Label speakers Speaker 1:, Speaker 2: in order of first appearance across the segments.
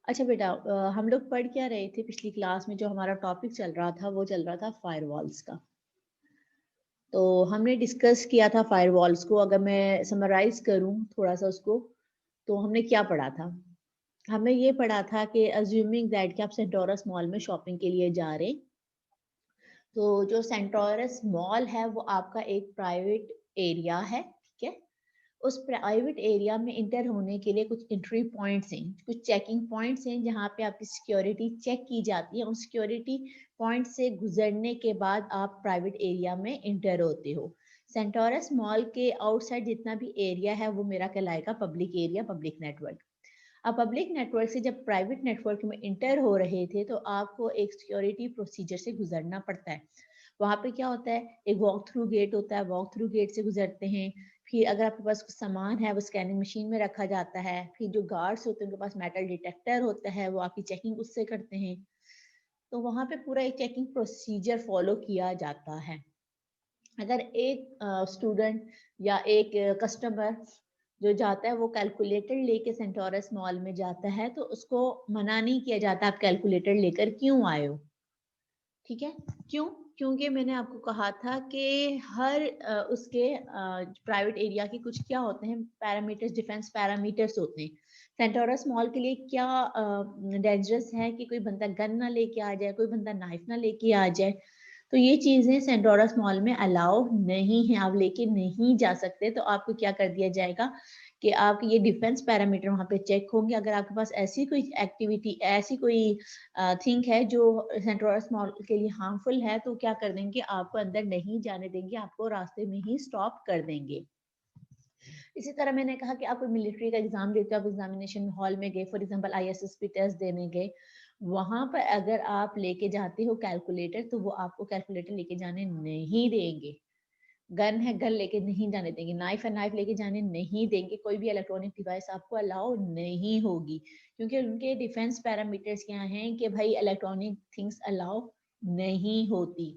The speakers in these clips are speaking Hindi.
Speaker 1: अच्छा बेटा, हम लोग पढ़ क्या रहे थे पिछली क्लास में? जो हमारा टॉपिक चल रहा था वो चल रहा था फायरवॉल्स का। तो हमने डिस्कस किया था फायरवॉल्स को। अगर मैं समराइज करूं थोड़ा सा उसको, तो हमने क्या पढ़ा था? हमने ये पढ़ा था कि अज्यूमिंग दैट कि आप सेंटोरस मॉल में शॉपिंग के लिए जा रहे हैं, तो जो सेंटोरस मॉल है वो आपका एक प्राइवेट एरिया है, ठीक है। उस प्राइवेट एरिया में इंटर होने के लिए कुछ एंट्री पॉइंट्स हैं, कुछ चेकिंग पॉइंट्स हैं जहाँ पे आपकी सिक्योरिटी चेक की जाती है। उन सिक्योरिटी पॉइंट से गुजरने के बाद आप प्राइवेट एरिया में इंटर होते हो। सेंटोरस मॉल के आउटसाइड जितना भी एरिया है वो मेरा कहलाएगा पब्लिक एरिया, पब्लिक नेटवर्क। अब पब्लिक नेटवर्क से जब प्राइवेट नेटवर्क में इंटर हो रहे थे तो आपको एक सिक्योरिटी प्रोसीजर से गुजरना पड़ता है। वहाँ पे क्या होता है, एक वॉक थ्रू गेट होता है, वॉक थ्रू गेट से गुजरते हैं। फिर अगर आपके पास कुछ सामान है वो स्कैनिंग मशीन में रखा जाता है। फिर जो गार्ड्स होते हैं उनके पास मेटल डिटेक्टर होता है, वो आपकी चेकिंग उससे करते हैं। तो वहाँ पे पूरा एक चेकिंग प्रोसीजर फॉलो किया जाता है। अगर एक स्टूडेंट या एक कस्टमर जो जाता है वो कैलकुलेटर लेके सेंटोरस मॉल में जाता है, तो उसको मना नहीं किया जाता आप कैलकुलेटर लेकर क्यों आए हो, ठीक है। क्यों? क्योंकि मैंने आपको कहा था कि हर उसके प्राइवेट एरिया के कुछ क्या होते हैं पैरामीटर्स, डिफेंस पैरामीटर्स होते हैं। सेंटोरस मॉल के लिए क्या डेंजरस है कि कोई बंदा गन ना लेके आ जाए, कोई बंदा नाइफ ना लेके आ जाए। तो ये चीजें सेंटोरस मॉल में अलाउ नहीं है, आप लेके नहीं जा सकते। तो आपको क्या कर दिया जाएगा कि आपके ये डिफेंस पैरामीटर वहाँ पे चेक होंगे। अगर आपके पास ऐसी कोई एक्टिविटी, ऐसी कोई थिंक है जो सेंट्रोरस मॉल के लिए हार्मफुल है, तो क्या कर देंगे, आपको अंदर नहीं जाने देंगे, आपको रास्ते में ही स्टॉप कर देंगे। इसी तरह मैंने कहा कि आप कोई मिलिट्री का एग्जाम देते हो, आप एग्जामिनेशन हॉल में गए, फॉर एग्जांपल आईएसएसपी टेस्ट देने गए, वहां पर अगर आप लेके जाते हो कैलकुलेटर, तो वो आपको कैलकुलेटर लेके जाने नहीं देंगे। गन है, गन लेके नहीं जाने देंगे। नाइफ है, नाइफ लेके जाने नहीं देंगे। कोई भी इलेक्ट्रॉनिक डिवाइस आपको अलाउ नहीं होगी, क्योंकि उनके डिफेंस पैरामीटर्स क्या हैं कि भाई इलेक्ट्रॉनिक थिंग्स अलाउ नहीं होती।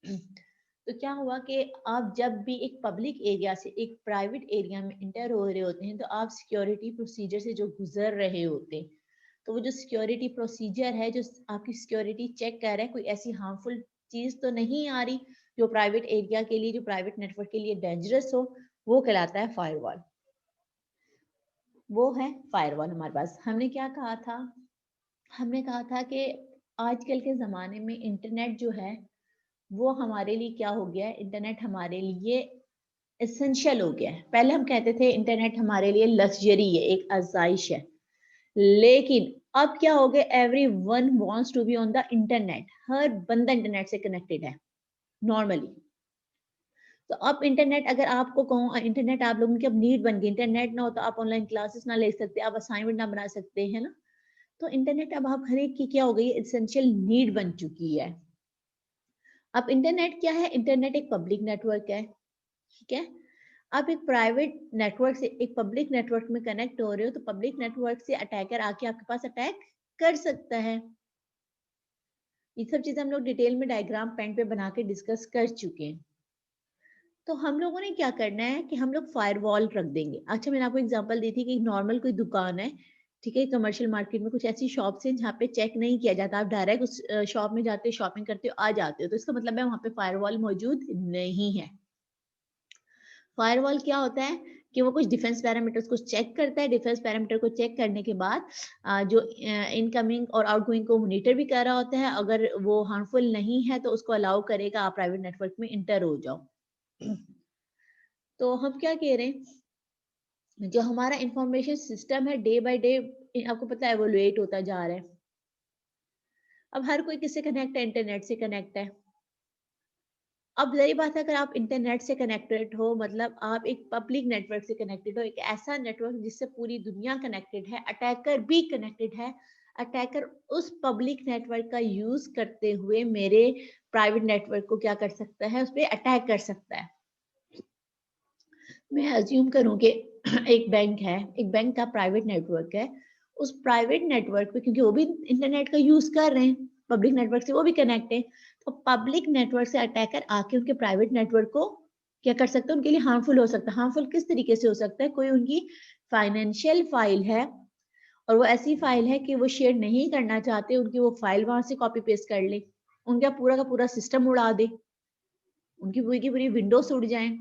Speaker 1: तो क्या हुआ कि आप जब भी एक पब्लिक एरिया से एक प्राइवेट एरिया में इंटर हो रहे होते हैं, तो आप सिक्योरिटी प्रोसीजर से जो गुजर रहे होते हैं, तो वो जो सिक्योरिटी प्रोसीजर है, जो आपकी सिक्योरिटी चेक कर रहा है, कोई ऐसी हार्मफुल चीज तो नहीं आ रही जो प्राइवेट एरिया के लिए, जो प्राइवेट नेटवर्क के लिए डेंजरस हो, वो कहलाता है फायरवॉल। वो है फायरवॉल हमारे पास। हमने क्या कहा था? हमने कहा था कि आजकल के ज़माने में इंटरनेट जो है वो हमारे लिए क्या हो गया है, इंटरनेट हमारे लिए एसेंशियल हो गया है। पहले हम कहते थे इंटरनेट हमारे लिए लग्जरी है, एक आजाइश है, लेकिन अब क्या हो गया, everyone wants to be on the internet. हर बंदा इंटरनेट से कनेक्टेड है नॉर्मली। तो अब इंटरनेट, अगर आपको कहूँ इंटरनेट आप लोगों की अब नीड बन गई। इंटरनेट ना हो तो आप ऑनलाइन क्लासेस ना ले सकते, आप असाइनमेंट ना बना सकते, है ना। तो इंटरनेट अब आप हर एक की क्या हो गई, एसेंशियल नीड बन चुकी है। अब इंटरनेट क्या है? इंटरनेट एक पब्लिक नेटवर्क है, ठीक है। आप एक प्राइवेट नेटवर्क से एक पब्लिक नेटवर्क में कनेक्ट हो रहे हो, तो पब्लिक नेटवर्क से अटैकर आके आपके पास अटैक कर सकता है। ये सब चीजें हम लोग डिटेल में डायग्राम पेन पे बना के डिस्कस कर चुके हैं। तो हम लोगों ने क्या करना है कि हम लोग फायरवॉल रख देंगे। अच्छा, मैंने आपको एग्जांपल दी थी कि नॉर्मल कोई दुकान है, ठीक है, कमर्शियल मार्केट में कुछ ऐसी शॉप्स हैं जहाँ पे चेक नहीं किया जाता, आप डायरेक्ट उस शॉप में जाते हो, शॉपिंग करते हो, आ जाते हो, तो इसका मतलब है वहाँ पे फायरवॉल मौजूद नहीं है। फायरवॉल क्या होता है कि वो कुछ डिफेंस पैरामीटर्स को चेक करता है। डिफेंस पैरामीटर को चेक करने के बाद जो इनकमिंग और आउटगोइंग को मॉनिटर भी कर रहा होता है। अगर वो हार्मफुल नहीं है तो उसको अलाउ करेगा, आप प्राइवेट नेटवर्क में इंटर हो जाओ। तो हम क्या कह रहे हैं, जो हमारा इंफॉर्मेशन सिस्टम है डे बाय डे आपको पता है एवोल्यूएट होता जा रहा है। अब हर कोई किससे कनेक्ट है? इंटरनेट से कनेक्ट है। अब जरी बात है, अगर आप इंटरनेट से कनेक्टेड हो मतलब आप एक पब्लिक नेटवर्क से कनेक्टेड हो, एक ऐसा नेटवर्क जिससे पूरी दुनिया कनेक्टेड है, अटैकर भी कनेक्टेड है। अटैकर उस पब्लिक नेटवर्क का यूज करते हुए मेरे प्राइवेट नेटवर्क को क्या कर सकता है, उस पर अटैक कर सकता है। मैं अज्यूम करूं कि एक बैंक है, एक बैंक का प्राइवेट नेटवर्क है। उस प्राइवेट नेटवर्क पे, क्योंकि वो भी इंटरनेट का यूज कर रहे हैं, पब्लिक नेटवर्क से वो भी कनेक्ट है, तो पब्लिक नेटवर्क से अटैकर आके उनके प्राइवेट नेटवर्क को क्या कर सकता है, उनके लिए हार्मफुल हो सकता है। हार्मफुल किस तरीके से हो सकता है? कोई उनकी फाइनेंशियल फाइल है और वो ऐसी फाइल है कि वो शेयर नहीं करना चाहते, उनकी वो फाइल वहां से कॉपी पेस्ट कर ले, उनका पूरा का पूरा सिस्टम उड़ा दे, उनकी पूरी की पूरी विंडोज उड़ जाएं,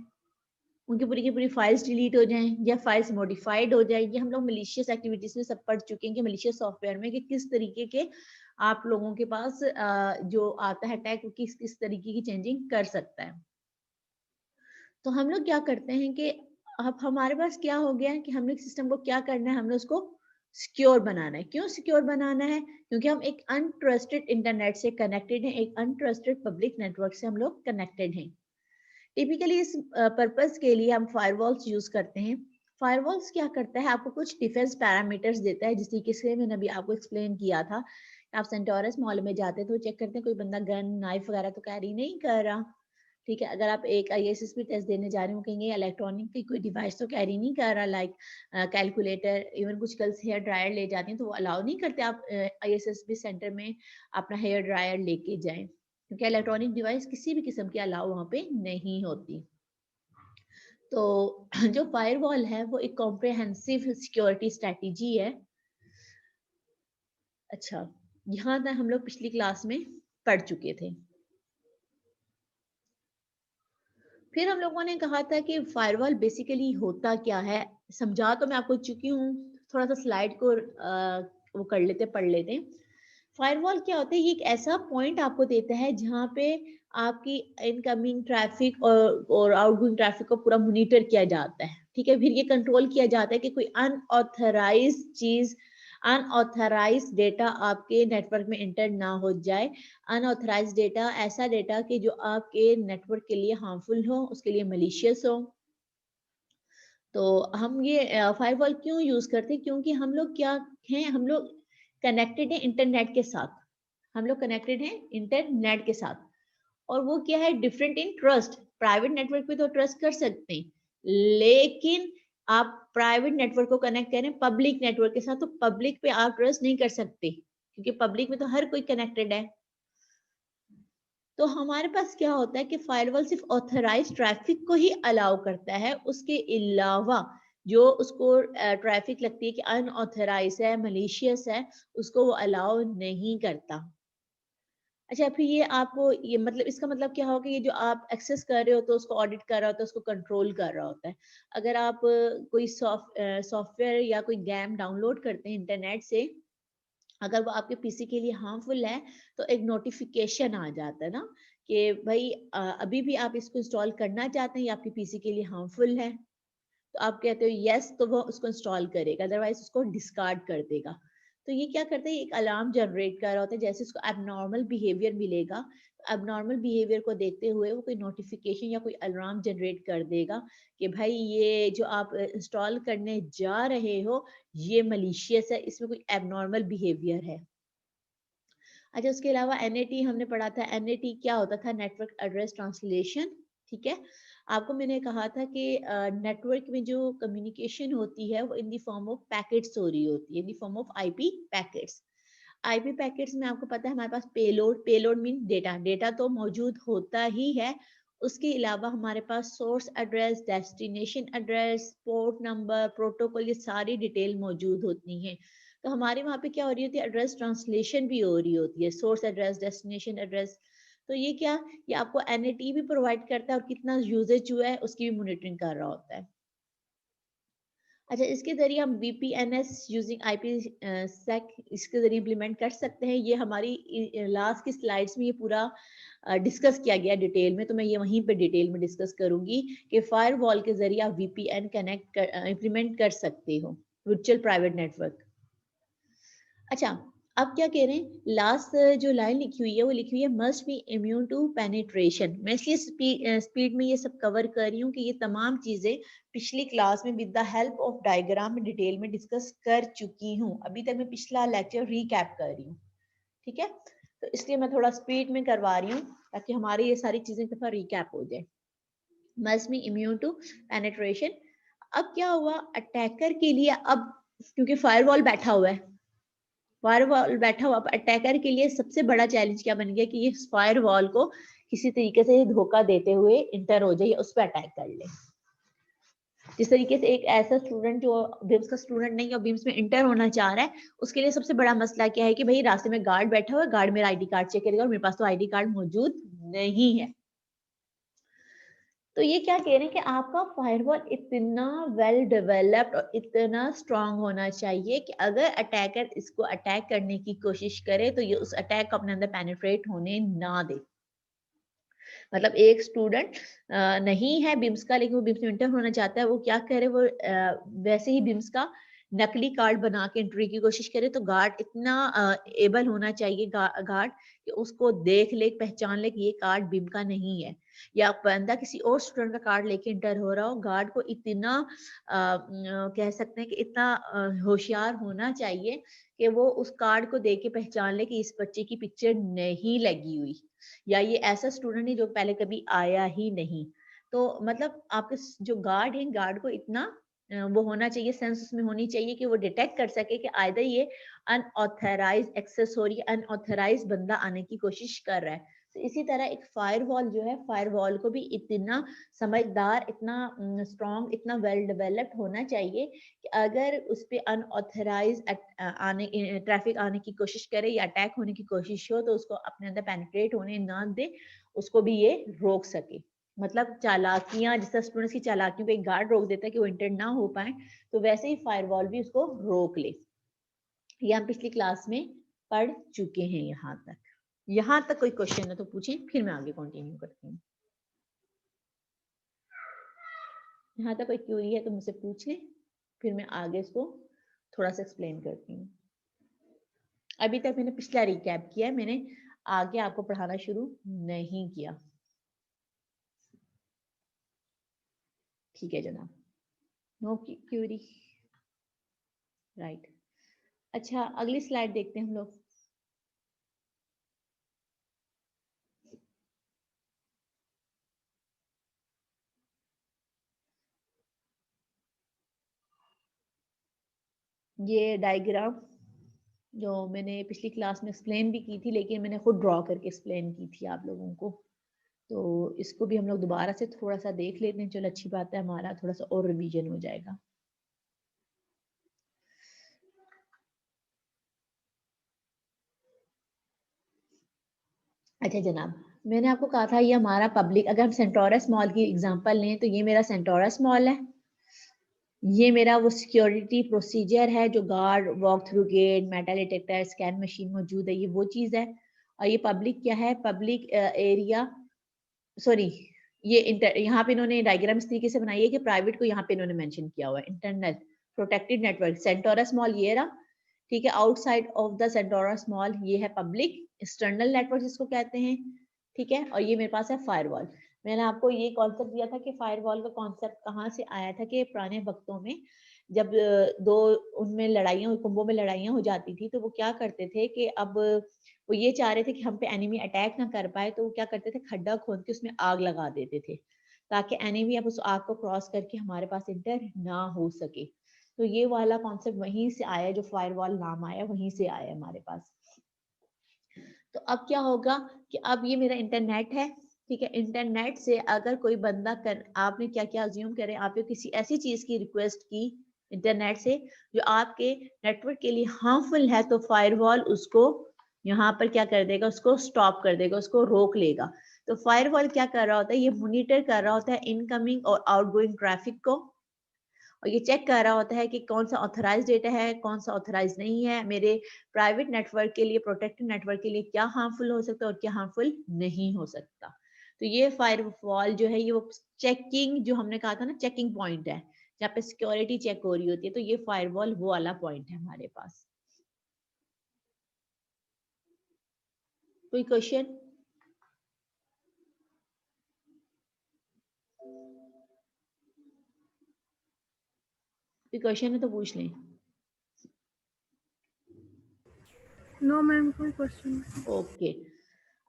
Speaker 1: उनकी पूरी की पूरी फाइल्स डिलीट हो जाएं या फाइल्स मॉडिफाइड हो जाए। ये हम लोग मलिशियस एक्टिविटीज में सब पढ़ चुके हैं कि मलिशियस सॉफ्टवेयर में कि किस तरीके के आप लोगों के पास जो आता है अटैक, किस किस तरीके की चेंजिंग कर सकता है। तो हम लोग क्या करते हैं कि अब हमारे पास क्या हो गया है कि हमने सिस्टम को क्या करना है, हमने उसको सिक्योर बनाना है। क्यों सिक्योर बनाना है? क्योंकि हम एक अनट्रस्टेड इंटरनेट से कनेक्टेड हैं, एक अनट्रस्टेड पब्लिक नेटवर्क से हम लोग कनेक्टेड हैं। टिपिकली इस पर्पस के लिए हम फायरवॉल्स यूज करते हैं। फायरवॉल्स क्या करता है, आपको कुछ डिफेंस पैरामीटर्स देता है, जिस तरीके से मैंने अभी आपको एक्सप्लेन किया था। आप सेंटोरस मॉल में जाते तो चेक करते हैं कोई बंदा गन नाइफ वगैरह तो कैरी नहीं कर रहा, ठीक है। अगर आप एक ISSP टेस्ट देने जा रहे हो, कहेंगे इलेक्ट्रॉनिक की कोई डिवाइस तो कैरी नहीं कर रहा, लाइक कैलकुलेटर, इवन कुछ गर्ल्स हेयर ड्रायर ले जाती हैं तो वो अलाउ नहीं करते आप ISSP सेंटर में अपना हेयर ड्रायर लेके जाएं, क्योंकि इलेक्ट्रॉनिक डिवाइस किसी भी किस्म की अलाउ वहाँ पे नहीं होती। तो जो फायरवॉल है वो एक कॉम्प्रिहेंसिव सिक्योरिटी स्ट्रेटेजी है। अच्छा, यहाँ तक हम लोग पिछली क्लास में पढ़ चुके थे। फिर हम लोगों ने कहा था कि फायरवॉल बेसिकली होता क्या है, समझा तो मैं आपको चुकी हूँ, थोड़ा सा स्लाइड को वो कर लेते, पढ़ लेते। फायरवॉल क्या होता है, ये एक ऐसा पॉइंट आपको देता है जहाँ पे आपकी इनकमिंग ट्रैफिक और आउटगोइंग ट्रैफिक को पूरा मॉनिटर किया जाता है, ठीक है। फिर ये कंट्रोल किया जाता है कि कोई अनऑथराइज चीज, अनऑथराइज डेटा आपके नेटवर्क में एंटर ना हो जाए। अनऑथराइज डेटा ऐसा डेटा कि जो आपके नेटवर्क के लिए हार्मफुल हो, उसके लिए मलिशियस हो। तो हम ये फायरवॉल क्यों यूज करते हैं? क्योंकि हम लोग क्या हैं, हम लोग कनेक्टेड हैं इंटरनेट के साथ, हम लोग कनेक्टेड हैं इंटरनेट के साथ। और वो क्या है, different in trust. Private network पे तो ट्रस्ट कर सकते हैं, लेकिन आप प्राइवेट नेटवर्क को कनेक्ट करें पब्लिक नेटवर्क के साथ, तो पब्लिक पे आप ट्रस्ट नहीं कर सकते, क्योंकि पब्लिक में तो हर कोई कनेक्टेड है। तो हमारे पास क्या होता है कि फायरवॉल सिर्फ ऑथराइज ट्रैफिक को ही अलाउ करता है, उसके अलावा जो उसको ट्रैफिक लगती है कि अनऑथराइज है, मलिशियस है, उसको वो अलाउ नहीं करता। अच्छा, फिर ये आपको ये मतलब इसका मतलब क्या होगा, ये जो आप एक्सेस कर रहे हो तो उसको ऑडिट कर रहा होता है, उसको कंट्रोल कर रहा होता है। अगर आप कोई सॉफ्टवेयर या कोई गेम डाउनलोड करते हैं इंटरनेट से, अगर वो आपके पीसी के लिए हार्मफुल है तो एक नोटिफिकेशन आ जाता है ना कि भाई अभी भी आप इसको इंस्टॉल करना चाहते हैं, ये आपके पीसी के लिए हार्मफुल है। तो आप कहते हो यस, तो वो उसको इंस्टॉल करेगा, अदरवाइज उसको डिस्कार्ड कर देगा। तो ये क्या करता है, एक अलार्म जनरेट कर रहा होता है, जैसे उसको एबनॉर्मल बिहेवियर मिलेगा, एबनॉर्मल बिहेवियर को देखते हुए वो कोई नोटिफिकेशन या कोई अलार्म जनरेट कर देगा कि भाई ये जो आप इंस्टॉल करने जा रहे हो ये मलिशियस है, इसमें कोई एबनॉर्मल बिहेवियर है। अच्छा, उसके अलावा NAT हमने पढ़ा था। NAT क्या होता था, नेटवर्क एड्रेस ट्रांसलेशन, ठीक है। आपको मैंने कहा था कि नेटवर्क में जो कम्युनिकेशन होती है वो in the form of packets हो रही होती है, in the form of IP packets. IP packets में आपको पता है हमारे पास payload, payload mean data, data तो मौजूद होता ही है, उसके अलावा हमारे पास source address, destination address, port number, protocol, ये सारी डिटेल मौजूद होती हैं। तो हमारे वहाँ पे क्या हो रही होती है, एड्रेस ट्रांसलेशन भी हो रही होती है, सोर्स एड्रेस, डेस्टिनेशन एड्रेस। तो ये क्या, ये आपको NAT भी प्रोवाइड करता है और कितना यूजेज हुआ है उसकी भी मॉनिटरिंग कर रहा होता है। अच्छा, इसके जरिए हम VPNs यूजिंग IPsec इसके जरिए इम्प्लीमेंट कर सकते हैं। ये हमारी लास्ट की स्लाइड्स में ये पूरा डिस्कस किया गया डिटेल में, तो मैं ये वहीं पे डिटेल में डिस्कस करूंगी कि फायरवॉल के जरिए आप VPN कनेक्ट इम्प्लीमेंट कर सकते हो, वर्चुअल प्राइवेट नेटवर्क। अच्छा, अब क्या कह रहे हैं, लास्ट जो लाइन लिखी हुई है वो लिखी हुई है must be immune to penetration. मैं इसलिए स्पीड में ये सब कवर कर रही हूँ कि ये तमाम चीजें पिछली क्लास में with the help of diagram में डिटेल में डिस्कस कर चुकी हूँ। अभी तक मैं पिछला लेक्चर रिकैप कर रही हूँ, ठीक है। तो इसलिए मैं थोड़ा स्पीड में करवा रही हूँ ताकि हमारी ये सारी चीजें एक दफा रिकैप हो जाए। Must be immune to penetration. अब क्या हुआ, अटैकर के लिए अब क्योंकि फायरवॉल बैठा हुआ है, फायरवॉल बैठा हुआ अटैकर के लिए सबसे बड़ा चैलेंज क्या बन गया कि ये फायरवॉल को किसी तरीके से धोखा देते हुए इंटर हो जाए या उस पर अटैक कर ले। जिस तरीके से एक ऐसा स्टूडेंट जो बिम्स का स्टूडेंट नहीं और बिम्स में इंटर होना चाह रहा है, उसके लिए सबसे बड़ा मसला क्या है कि भाई रास्ते में गार्ड बैठा हुआ है, गार्ड मेरा आईडी कार्ड चेक करेगा और मेरे पास तो आईडी कार्ड मौजूद नहीं है। तो ये क्या कह रहे हैं कि आपका फायरवॉल इतना वेल डेवलप्ड और इतना स्ट्रांग होना चाहिए कि अगर अटैकर इसको अटैक करने की कोशिश करे तो ये उस अटैक को अपने अंदर पेनिट्रेट होने ना दे। मतलब एक स्टूडेंट नहीं है बिम्स का, लेकिन वो बिम्स में इंटर होना चाहता है, वो क्या करे, वो वैसे ही बिम्स का नकली कार्ड बना के एंट्री की कोशिश करे, तो गार्ड इतना एबल होना चाहिए, गार्ड कि उसको देख ले, पहचान ले कि ये कार्ड बिम का नहीं है, या बंदा किसी और स्टूडेंट का कार्ड लेके इंटर हो रहा हो, गार्ड को इतना कह सकते हैं कि इतना होशियार होना चाहिए कि वो उस कार्ड को देख के पहचान ले कि इस बच्चे की पिक्चर नहीं लगी हुई, या ये ऐसा स्टूडेंट है जो पहले कभी आया ही नहीं। तो मतलब आपके जो गार्ड है, गार्ड को इतना वो होना चाहिए, सेंस उसमें होनी चाहिए कि वो डिटेक्ट कर सके कि आइदर ये अनऑथराइज्ड एक्सेस हो रही है, अनऑथराइज्ड बंदा आने की कोशिश कर रहा है। तो इसी तरह एक फायरवॉल जो है, फायरवॉल को भी इतना समझदार, इतना स्ट्रॉन्ग, इतना वेल डेवलप्ड होना चाहिए कि अगर उस पे अनऑथराइज आने ट्रैफिक आने की कोशिश करे या अटैक होने की कोशिश हो तो उसको अपने अंदर पेनिट्रेट होने ना दे, उसको भी ये रोक सके। मतलब चालाकियां, जिस तरह स्टूडेंट्स की चालाकियों को एक गार्ड रोक देता है कि वो इंटर ना हो पाए, तो वैसे ही फायरवॉल भी उसको रोक ले। ये हम पिछली क्लास में पढ़ चुके हैं। यहाँ तक कोई क्वेश्चन है तो पूछें, फिर मैं आगे कंटिन्यू करती हूँ। यहाँ तक कोई क्वेरी है तो मुझसे पूछ लें, फिर मैं आगे इसको थोड़ा सा एक्सप्लेन करती हूँ। अभी तक मैंने पिछला रिकैप किया है, मैंने आगे आपको पढ़ाना शुरू नहीं किया। ठीक है जनाब, नो क्यूरी, राइट। अच्छा, अगली स्लाइड देखते हैं हम लोग। ये डायग्राम जो मैंने पिछली क्लास में एक्सप्लेन भी की थी, लेकिन मैंने खुद ड्रॉ करके एक्सप्लेन की थी आप लोगों को, तो इसको भी हम लोग दोबारा से थोड़ा सा देख लेते हैं। चलो अच्छी बात है, हमारा थोड़ा सा और रिवीजन हो जाएगा। अच्छा जनाब, मैंने आपको कहा था ये हमारा पब्लिक, अगर हम सेंटोरस मॉल की एग्जांपल लें तो ये मेरा सेंटोरस मॉल है, ये मेरा वो सिक्योरिटी प्रोसीजर है जो guard, walk through gate, metal detector, scan machine मौजूद है, ये वो चीज़ है। और ये पब्लिक क्या है, पब्लिक एरिया, सॉरी, ये इंटर, यहाँ पे इन्होंने डायग्राम इस तरीके से बनाई है कि प्राइवेट को यहाँ पे इन्होंने मेंशन किया हुआ है, internal protected network, Centaurus mall ये रहा, ठीक है। Outside of the Centaurus mall ये है पब्लिक एक्सटर्नल नेटवर्क जिसको कहते हैं, ठीक है। और ये मेरे पास है फायरवॉल। मैंने आपको ये कॉन्सेप्ट दिया था कि फायरवॉल का कॉन्सेप्ट कहाँ से आया था, कि पुराने वक्तों में जब दो उनमें लड़ाइयाँ, कुंभों में लड़ाइयाँ हो जाती थी, तो वो क्या करते थे कि अब वो ये चाह रहे थे कि हम पे एनिमी अटैक ना कर पाए, तो वो क्या करते थे, खड्डा खोद के उसमें आग लगा देते थे, ताकि एनिमी अब उस आग को क्रॉस करके हमारे पास इंटर ना हो सके। तो ये वाला कॉन्सेप्ट वहीं से आया, जो फायरवॉल नाम आया वहीं से आया हमारे पास। तो अब क्या होगा कि अब ये मेरा इंटरनेट है, ठीक है। इंटरनेट से अगर कोई बंदा कर, आपने क्या क्या अज्यूम करें, आपने किसी ऐसी चीज की रिक्वेस्ट की इंटरनेट से जो आपके नेटवर्क के लिए हार्मफुल है, तो फायरवॉल उसको यहाँ पर क्या कर देगा, उसको स्टॉप कर देगा, उसको रोक लेगा। तो फायरवॉल क्या कर रहा होता है, ये मॉनिटर कर रहा होता है इनकमिंग और आउटगोइंग ट्रैफिक को, और ये चेक कर रहा होता है कि कौन सा ऑथराइज डेटा है, कौन सा ऑथराइज नहीं है, मेरे प्राइवेट नेटवर्क के लिए, प्रोटेक्टेड नेटवर्क के लिए क्या हार्मफुल हो सकता है और क्या हार्मफुल नहीं हो सकता। तो ये फायरवॉल जो है, ये वो चेकिंग जो हमने कहा था ना, चेकिंग पॉइंट है जहाँ पे सिक्योरिटी चेक हो रही होती है, तो ये फायरवॉल वो वाला पॉइंट है हमारे पास। कोई क्वेश्चन? कोई क्वेश्चन है तो पूछ लें।
Speaker 2: नो मैम, कोई क्वेश्चन नहीं।
Speaker 1: ओके,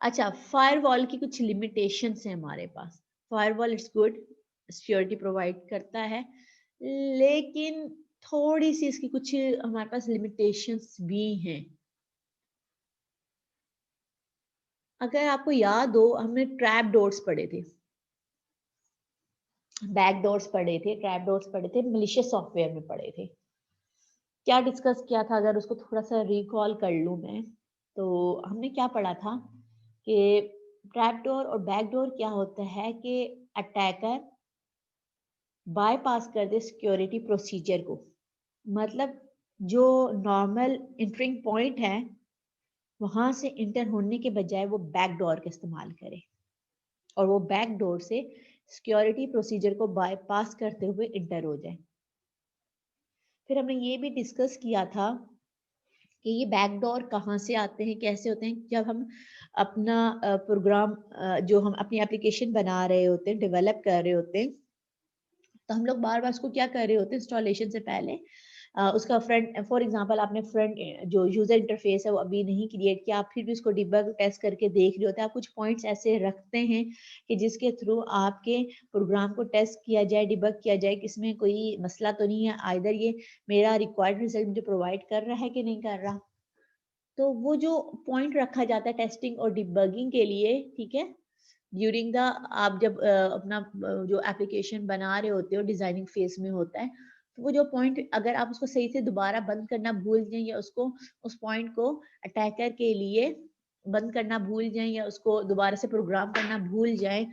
Speaker 1: अच्छा, फायरवॉल की कुछ लिमिटेशंस हैं हमारे पास। Firewall it's good, security provide करता है, लेकिन थोड़ी सी इसकी कुछ हमारे पास लिमिटेशंस भी हैं। अगर आपको याद हो, हमने ट्रैप डोर्स पढ़े थे, बैकडोर्स पढ़े थे, ट्रैपडोर्स पढ़े थे, मलिशियस सॉफ्टवेयर में पढ़े थे। क्या डिस्कस किया था, अगर उसको थोड़ा सा रिकॉल कर लूँ मैं, तो हमने क्या पढ़ा था कि ट्रैपडोर और बैकडोर क्या होता है कि अटैकर बायपास कर दे सिक्योरिटी प्रोसीजर को। मतलब जो नॉर्मल एंटरिंग पॉइंट है वहां से इंटर होने के बजाय वो बैकडोर का इस्तेमाल करे और वो बैकडोर से सिक्योरिटी प्रोसीजर को बायपास करते हुए इंटर हो जाए। फिर हमने ये भी डिस्कस किया था कि ये बैकडोर कहाँ से आते हैं, कैसे होते हैं। जब हम अपना प्रोग्राम जो हम अपनी एप्लीकेशन बना रहे होते हैं, डेवलप कर रहे होते हैं, तो हम लोग बार बार उसको क्या कर रहे होते हैं, इंस्टॉलेशन से पहले उसका फ्रंट, फॉर एग्जांपल आपने फ्रंट जो यूजर इंटरफेस है वो अभी नहीं क्रिएट किया, आप फिर भी उसको डिबग टेस्ट करके देख रहे होते हैं। आप कुछ पॉइंट्स ऐसे रखते हैं कि जिसके थ्रू आपके प्रोग्राम को टेस्ट किया जाए, डिबग किया जाए कि इसमें कोई मसला तो नहीं है, आइदर ये मेरा रिक्वायर्ड रिजल्ट मुझे प्रोवाइड कर रहा है कि नहीं कर रहा। तो वो जो पॉइंट रखा जाता है टेस्टिंग और डिबगिंग के लिए, ठीक है, ड्यूरिंग द, आप जब अपना जो एप्लीकेशन बना रहे होते हो डिजाइनिंग फेज में होता है, तो वो जो पॉइंट अगर आप उसको सही से दोबारा बंद करना भूल जाएं या उसको उस पॉइंट को अटैकर के लिए बंद करना भूल जाएं या उसको दोबारा से प्रोग्राम करना भूल जाएं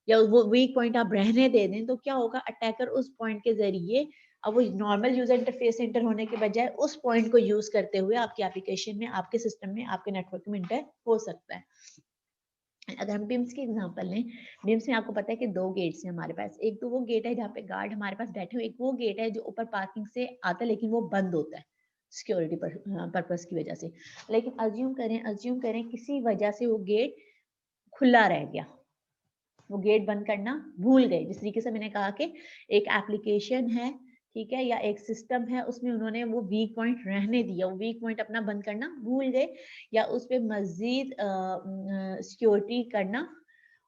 Speaker 1: या वो वीक पॉइंट आप रहने दे दें, तो क्या होगा, अटैकर उस पॉइंट के जरिए अब वो नॉर्मल यूजर इंटरफेस से इंटर होने के बजाय उस पॉइंट को यूज करते हुए आपकी एप्लीकेशन में, आपके सिस्टम में, आपके नेटवर्क में इंटर हो सकता है। अगर हम बिम्स की एग्जांपल लें, बिम्स में आपको पता है कि दो गेट्स हैं हमारे पास। एक तो वो गेट है जहाँ पे गार्ड हमारे पास बैठे हुए, एक वो गेट है जो ऊपर पार्किंग से आता है लेकिन वो बंद होता है सिक्योरिटी पर्पस की वजह से। लेकिन अज्यूम करें किसी वजह से वो गेट खुला रह गया, वो गेट बंद करना भूल गए। जिस तरीके से मैंने कहा कि एक एप्लीकेशन है, ठीक है, या एक सिस्टम है, उसमें उन्होंने वो वीक पॉइंट रहने दिया, वो वीक पॉइंट अपना बंद करना भूल गए या उस पर मजीद सिक्योरिटी करना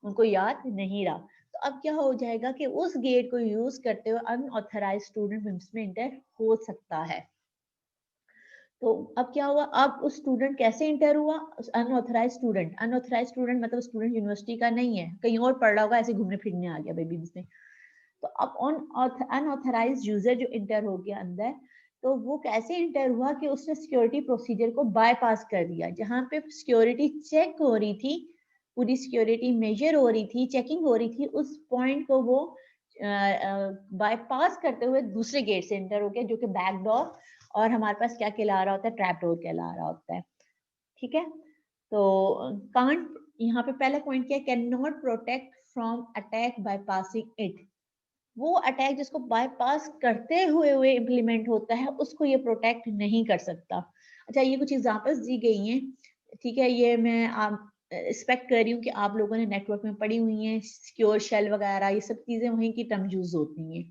Speaker 1: उनको याद नहीं रहा, तो अब क्या हो जाएगा कि उस गेट को यूज करते हुए अनऑथराइज स्टूडेंट विम्स में इंटर हो सकता है। तो अब क्या हुआ, अब उस स्टूडेंट कैसे इंटर हुआ, अनऑथराइज स्टूडेंट मतलब स्टूडेंट यूनिवर्सिटी का नहीं है, कहीं और पढ़ रहा होगा, ऐसे घूमने फिरने आ गया बेबी में। तो अब अनऑथराइज यूजर जो इंटर हो गया अंदर, तो वो कैसे इंटर हुआ कि उसने सिक्योरिटी प्रोसीजर को बायपास कर दिया। जहां पे सिक्योरिटी चेक हो रही थी, पूरी सिक्योरिटी मेजर हो रही थी, चेकिंग हो रही थी, उस पॉइंट को वो बायपास करते हुए दूसरे गेट से इंटर हो गया, जो कि बैक डोर और हमारे पास क्या कहला रहा होता है, ट्रैप डोर कहला रहा होता है। ठीक है, तो कांट, यहाँ पे पहला पॉइंट क्या है, can not protect from attack by passing it. वो अटैक जिसको बायपास करते हुए हुए इम्प्लीमेंट होता है उसको ये प्रोटेक्ट नहीं कर सकता। अच्छा, ये कुछ एग्जांपल्स दी गई हैं, ठीक है, ये मैं आप एक्सपेक्ट कर रही हूँ कि आप लोगों ने नेटवर्क में पढ़ी हुई हैं, सिक्योर शेल वगैरह, ये सब चीजें वहीं की टर्म यूज होती हैं।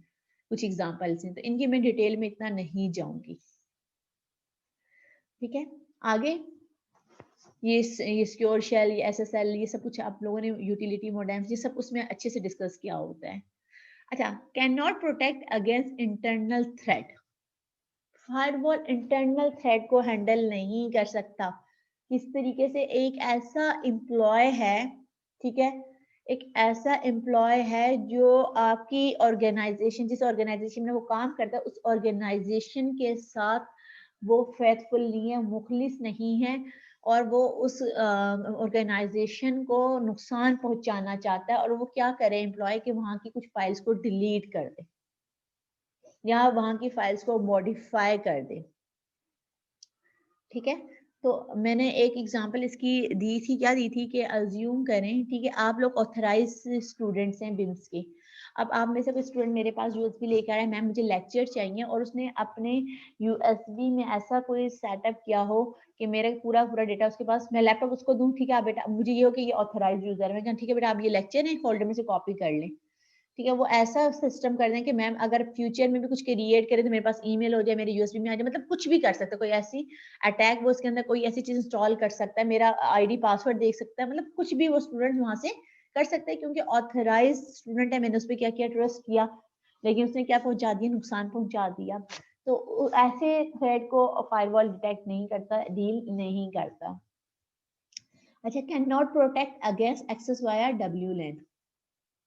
Speaker 1: कुछ एग्जांपल्स हैं, तो इनकी मैं डिटेल में इतना नहीं जाऊंगी। ठीक है, आगे ये सिक्योर शेल, ये एसएसएल, ये सब कुछ आप लोगों ने यूटिलिटी मॉडेम्स, ये सब उसमें अच्छे से डिस्कस किया होता है। अच्छा, can not protect against internal threat. Firewall internal threat को हैंडल नहीं कर सकता। किस तरीके से, एक ऐसा एम्प्लॉय है, ठीक है, एक ऐसा एम्प्लॉय है जो आपकी ऑर्गेनाइजेशन, जिस ऑर्गेनाइजेशन में वो काम करता है, उस ऑर्गेनाइजेशन के साथ वो फेथफुल नहीं है, मुखलिस नहीं है, और वो उस ऑर्गेनाइजेशन को नुकसान पहुंचाना चाहता है, और वो क्या करे एम्प्लॉय के वहां की कुछ फाइल्स को डिलीट कर दे या वहां की फाइल्स को मॉडिफाई कर दे। ठीक है, तो मैंने एक एग्जांपल इसकी दी थी, क्या दी थी कि अज्यूम करें, ठीक है, आप लोग ऑथराइज स्टूडेंट्स हैं बिम्स के। अब आप में से कोई स्टूडेंट मेरे पास यूएसबी लेकर आया, मैम मुझे लेक्चर चाहिए, और उसने अपने यूएसबी में ऐसा कोई सेटअप किया हो कि मेरा पूरा पूरा डेटा उसके पास, मैं लैपटॉप उसको दूं, ठीक है, आप बेटा, मुझे ये हो कि ये ऑथराइज यूजर है, ठीक है बेटा, आप ये लेक्चर है फोल्डर में से कॉपी कर लें। ठीक है, वो ऐसा सिस्टम कर दें कि मैम अगर फ्यूचर में भी कुछ क्रिएट करें तो मेरे पास ईमेल हो जाए, मेरे यूएसबी में आ जाए, मतलब कुछ भी कर सकता है, कोई ऐसी अटैक वो उसके अंदर कोई ऐसी चीज इंस्टॉल कर सकता है, मेरा आईडी पासवर्ड देख सकता है, मतलब कुछ भी वो स्टूडेंट वहां से कर सकता है, क्योंकि ऑथराइज स्टूडेंट है, मैंने उस पर क्या किया, ट्रस्ट किया, लेकिन उसने क्या पहुंचा दिया, नुकसान पहुंचा दिया। तो ऐसे थ्रेड को फायरवॉल डिटेक्ट नहीं करता, डील नहीं करता। अच्छा, can not protect against access via W LAN.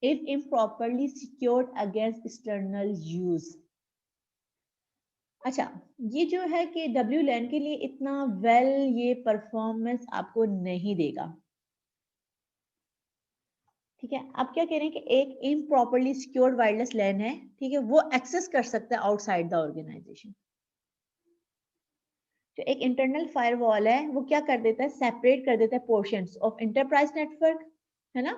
Speaker 1: if improperly secured against external use। अच्छा, ये जो है कि WLAN के लिए इतना ये परफॉर्मेंस आपको नहीं देगा। ठीक है, आप क्या कह रहे हैं कि एक इम्प्रॉपरली सिक्योर्ड वायरलेस लैन है, ठीक है, वो एक्सेस कर सकता है आउटसाइड द ऑर्गेनाइजेशन। जो एक इंटरनल फायरवॉल है वो क्या कर देता है, सेपरेट कर देता है पोर्शंस ऑफ इंटरप्राइज नेटवर्क, है ना।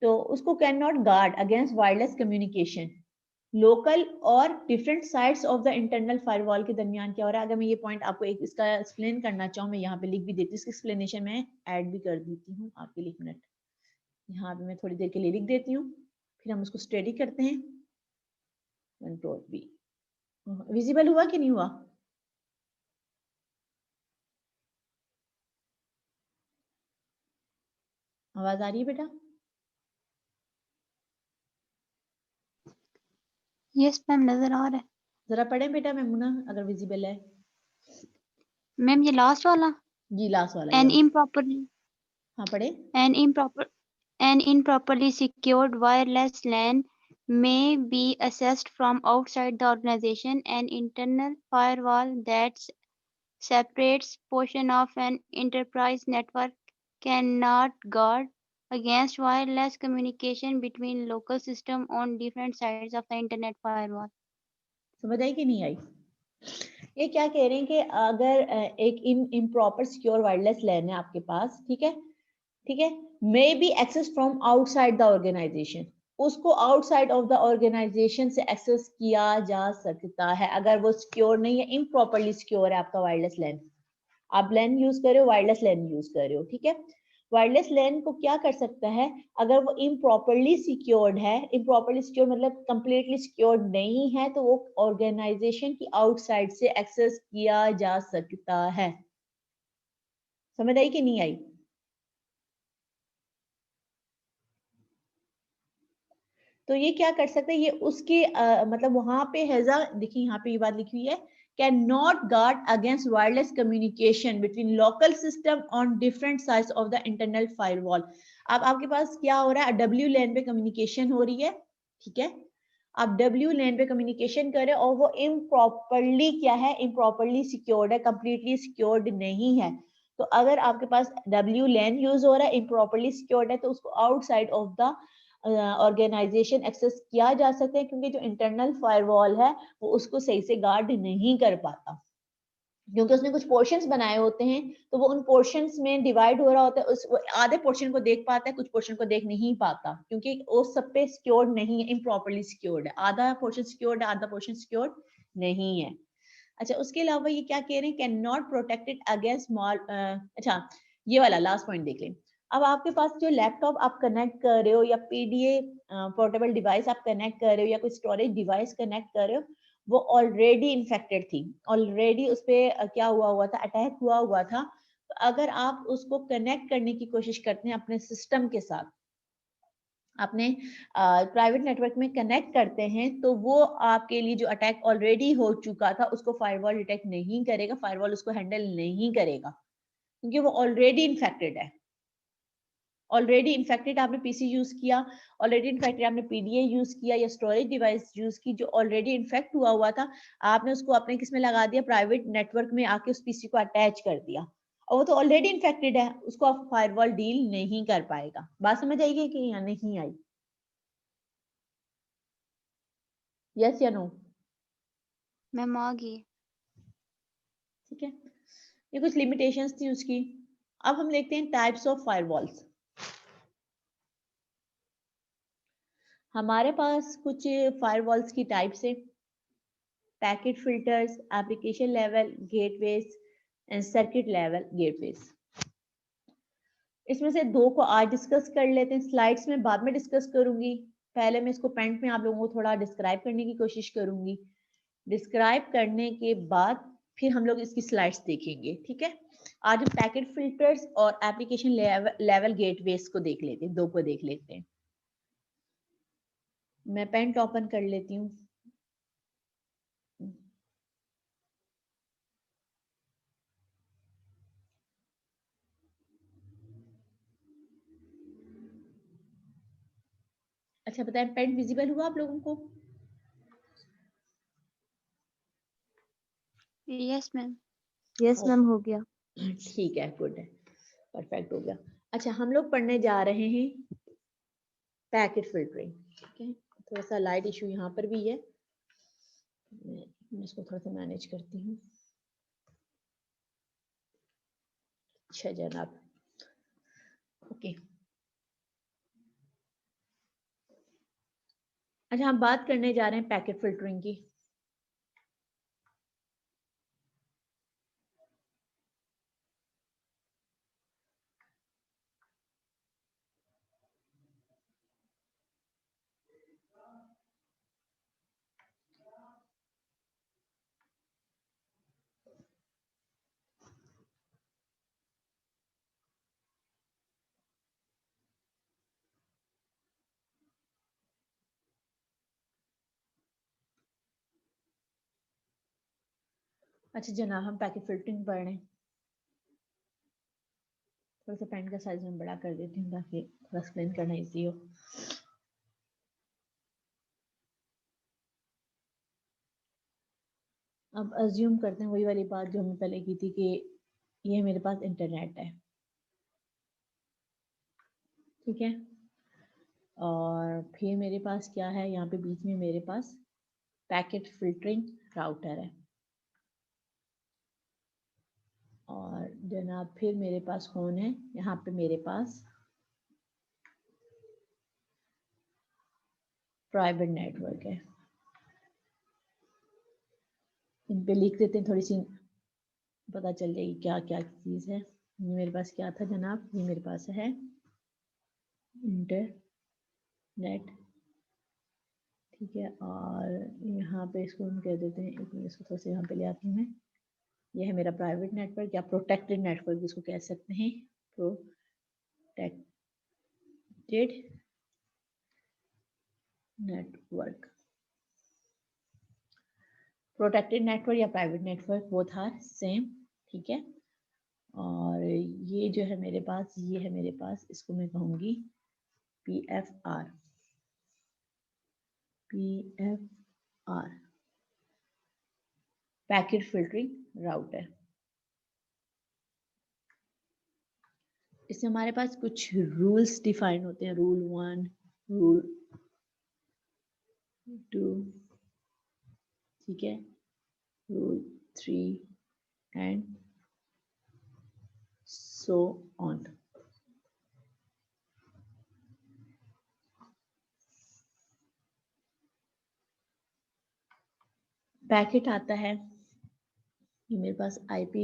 Speaker 1: तो उसको can not guard against wireless communication local और different sides of the internal firewall के दरमियान क्या हो रहा है। अगर मैं ये पॉइंट आपको एक इसका एक्सप्लेन करना चाहूँ, मैं यहाँ पे लिख भी देती हूँ, इसकी एक्सप्लेनेशन मैं ऐड भी कर देती हूँ आपके लिए। एक मिनट यहाँ पे मैं थोड़ी देर के लिए लिख देती हूँ, फिर हम उसको स्टडी करते हैं। कंट्रोल बी, विजिबल हुआ कि नहीं हुआ? आवाज आ रही है बेटा?
Speaker 3: यस मैम, नजर आ रहा है।
Speaker 1: जरा पढ़े बेटा मैमुना, अगर विजिबल है।
Speaker 3: मैम ये लास्ट वाला,
Speaker 1: जी लास्ट वाला
Speaker 3: एन
Speaker 1: ये।
Speaker 3: इम्प्रॉपरली
Speaker 1: हाँ पढ़े।
Speaker 3: an improperly secured wireless LAN may be accessed from outside the organization. An internal firewall that separates portion of an enterprise network cannot guard against wireless communication between local systems on different sides of the internet firewall.
Speaker 1: समझ आई कि नहीं आई? ये क्या कह रहे हैं कि अगर एक इम्प्रॉपर सिक्योर वायरलेस लैन है आपके पास, ठीक है, ठीक है, may be access from outside the organisation, उसको आउटसाइड ऑफ द ऑर्गेनाइजेशन से एक्सेस किया जा सकता है अगर वो सिक्योर नहीं है, इम्प्रॉपरली सिक्योर है आपका वायरलेस लैन। आप लैन यूज कर रहे हो, वायरलेस लैन यूज कर रहे हो, ठीक है। वायरलेस लैन को क्या कर सकता है, अगर वो इम्प्रॉपरली सिक्योर्ड है, इम्प्रॉपरली सिक्योर मतलब कंप्लीटली सिक्योर्ड नहीं है, तो वो ऑर्गेनाइजेशन की आउटसाइड से एक्सेस किया जा सकता है। समझ आई कि नहीं आई? तो ये क्या कर सकते हैं, ये उसके मतलब वहां पे हैजा, देखिए यहाँ पे ये बात लिखी हुई है, can not guard against wireless communication between local system on different sides of the internal firewall. अब आपके पास क्या हो रहा है, डब्ल्यू लैन पे कम्युनिकेशन हो रही है, ठीक है, आप डब्ल्यू लैन पे कम्युनिकेशन कर रहे हो और वो इम्प्रॉपरली क्या है, इम्प्रॉपरली सिक्योर्ड है, कंप्लीटली सिक्योर्ड नहीं है। तो अगर आपके पास डब्ल्यू लैन यूज हो रहा है, इम्प्रॉपरली सिक्योर्ड है, तो उसको outside of the organisation access किया जा सकता है, क्योंकि जो इंटरनल फायरवॉल है वो उसको सही से गार्ड नहीं कर पाता, क्योंकि उसने कुछ पोर्शंस बनाए होते हैं, तो वो उन पोर्शंस में डिवाइड हो रहा होता है, उस आधे पोर्शन को देख पाता है, कुछ पोर्शन को देख नहीं पाता, क्योंकि वो सब पे सिक्योर्ड नहीं है, इम्प्रॉपरली सिक्योर्ड है, आधा पोर्शन सिक्योर्ड है, आधा पोर्शन सिक्योर्ड नहीं है। अच्छा, उसके अलावा ये क्या कह रहे हैं, can not protected against small, अच्छा ये वाला लास्ट पॉइंट देख लें। अब आपके पास जो लैपटॉप आप कनेक्ट कर रहे हो या पीडीए पोर्टेबल डिवाइस आप कनेक्ट कर रहे हो या कोई स्टोरेज डिवाइस कनेक्ट कर रहे हो, वो ऑलरेडी इन्फेक्टेड थी, ऑलरेडी उस पर क्या हुआ था, अटैक हुआ था। तो अगर आप उसको कनेक्ट करने की कोशिश करते हैं अपने सिस्टम के साथ, अपने प्राइवेट नेटवर्क में कनेक्ट करते हैं, तो वो आपके लिए जो अटैक ऑलरेडी हो चुका था उसको फायरवॉल डिटेक्ट नहीं करेगा, फायरवॉल उसको हैंडल नहीं करेगा, क्योंकि वो ऑलरेडी इन्फेक्टेड है। ऑलरेडी इन्फेक्टेड आपने पीसी यूज किया, ऑलरेडी इन्फेक्टेड आपने पीडीए यूज किया या स्टोरेज डिवाइस यूज की जो ऑलरेडी इन्फेक्ट हुआ था, आपने उसको अपने किस में लगा दिया, प्राइवेट नेटवर्क में आके उस पीसी को अटैच कर दिया, और वो तो ऑलरेडी इन्फेक्टेड है, उसको आप फायरवॉल डील नहीं कर पाएगा। बात समझ आएगी कि या नहीं आई? यस या नो?
Speaker 3: मैम आ गई।
Speaker 1: ठीक है, ये कुछ लिमिटेशंस थी उसकी। अब हम देखते हैं टाइप्स ऑफ फायरवॉल्स। हमारे पास कुछ फायरवॉल्स की टाइप्स है, packet filters, application level gateways and circuit level gateways. इसमें से दो को आज डिस्कस कर लेते हैं, स्लाइड्स में बाद में डिस्कस करूंगी, पहले मैं इसको पेंट में आप लोगों को थोड़ा डिस्क्राइब करने की कोशिश करूंगी, डिस्क्राइब करने के बाद फिर हम लोग इसकी स्लाइड्स देखेंगे, ठीक है। आज हम पैकेट फिल्टर्स और एप्लीकेशन लेवल गेटवेज को देख लेते हैं, दो को देख लेते हैं। मैं पेंट ओपन कर लेती हूँ। अच्छा बताएं, पेंट विजिबल हुआ आप लोगों को?
Speaker 3: Yes ma'am.
Speaker 2: यस मैम, हो गया।
Speaker 1: ठीक है, गुड है, परफेक्ट हो गया। अच्छा, हम लोग पढ़ने जा रहे हैं पैकेट फिल्टरिंग। ठीक है, थोड़ा सा लाइट इशू यहाँ पर भी है, मैं इसको थोड़ा सा मैनेज करती हूँ। अच्छा जनाब, ओके। अच्छा, हम बात करने जा रहे हैं पैकेट फिल्टरिंग की। अच्छा जनाब, हम पैकेट फिल्टरिंग पढ़ रहे हैं। थोड़ा सा पेन का साइज में बड़ा कर देती हूँ ताकि थोड़ा एक्सप्लेन करना इजी हो। अब अज्यूम करते हैं वही वाली बात जो हमने पहले की थी कि ये मेरे पास इंटरनेट है, ठीक है, और फिर मेरे पास क्या है, यहाँ पे बीच में मेरे पास पैकेट फिल्टरिंग राउटर है, और जनाब फिर मेरे पास कौन है, यहाँ पे मेरे पास प्राइवेट नेटवर्क है। इन पे लिख देते हैं, थोड़ी सी पता चल जाएगी क्या क्या चीज़ है। ये मेरे पास क्या था जनाब, ये मेरे पास है इंटरनेट, ठीक है, और यहाँ पे इसको हम कह देते हैं, एक मिनट इसको थोड़ा सा यहाँ पे ले आती हूँ मैं। यह है मेरा प्राइवेट नेटवर्क या प्रोटेक्टेड नेटवर्क जिसको कह सकते हैं, प्रोटेक्टेड नेटवर्क। प्रोटेक्टेड नेटवर्क या private network both are same, ठीक है। और ये जो है मेरे पास, ये है मेरे पास, इसको मैं कहूँगी PFR, पैकेट फिल्टरिंग राउटर। इससे हमारे पास कुछ रूल्स डिफाइन होते हैं, रूल 1, रूल 2, ठीक है, rule 3 and so on. Packet आता है, ये मेरे पास IP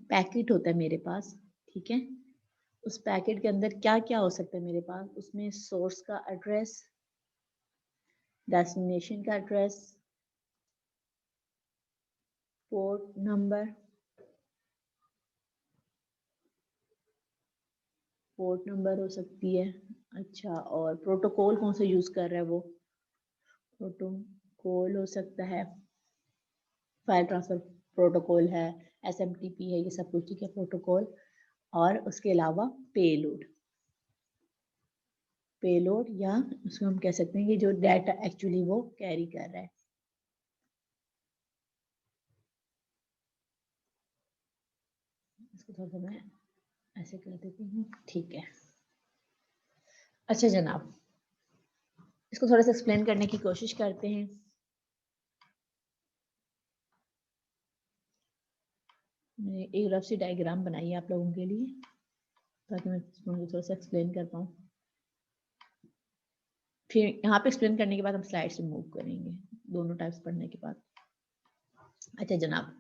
Speaker 1: पैकेट होता है मेरे पास, ठीक है। उस पैकेट के अंदर क्या क्या हो सकता है मेरे पास, उसमें सोर्स का एड्रेस, डेस्टिनेशन का एड्रेस, पोर्ट नंबर, हो सकती है। अच्छा, और प्रोटोकॉल कौन सा यूज कर रहा है वो, प्रोटोकॉल हो सकता है, फाइल ट्रांसफर प्रोटोकॉल है, SMTP है, ये सब कुछ, ठीक है, प्रोटोकॉल। और उसके अलावा पेलोड या उसको हम कह सकते हैं कि जो डाटा एक्चुअली वो कैरी कर रहा है। इसको थोड़ा सा मैं ऐसे कर देती हूँ, ठीक है। अच्छा जनाब, इसको थोड़ा सा एक्सप्लेन करने की कोशिश करते हैं। मैंने एक रफ सी डायग्राम बनाई है आप लोगों के लिए ताकि मैं इसको थोड़ा सा एक्सप्लेन कर पाऊँ। फिर यहाँ पे एक्सप्लेन करने के बाद हम स्लाइड से मूव करेंगे, दोनों टाइप्स पढ़ने के बाद। अच्छा जनाब,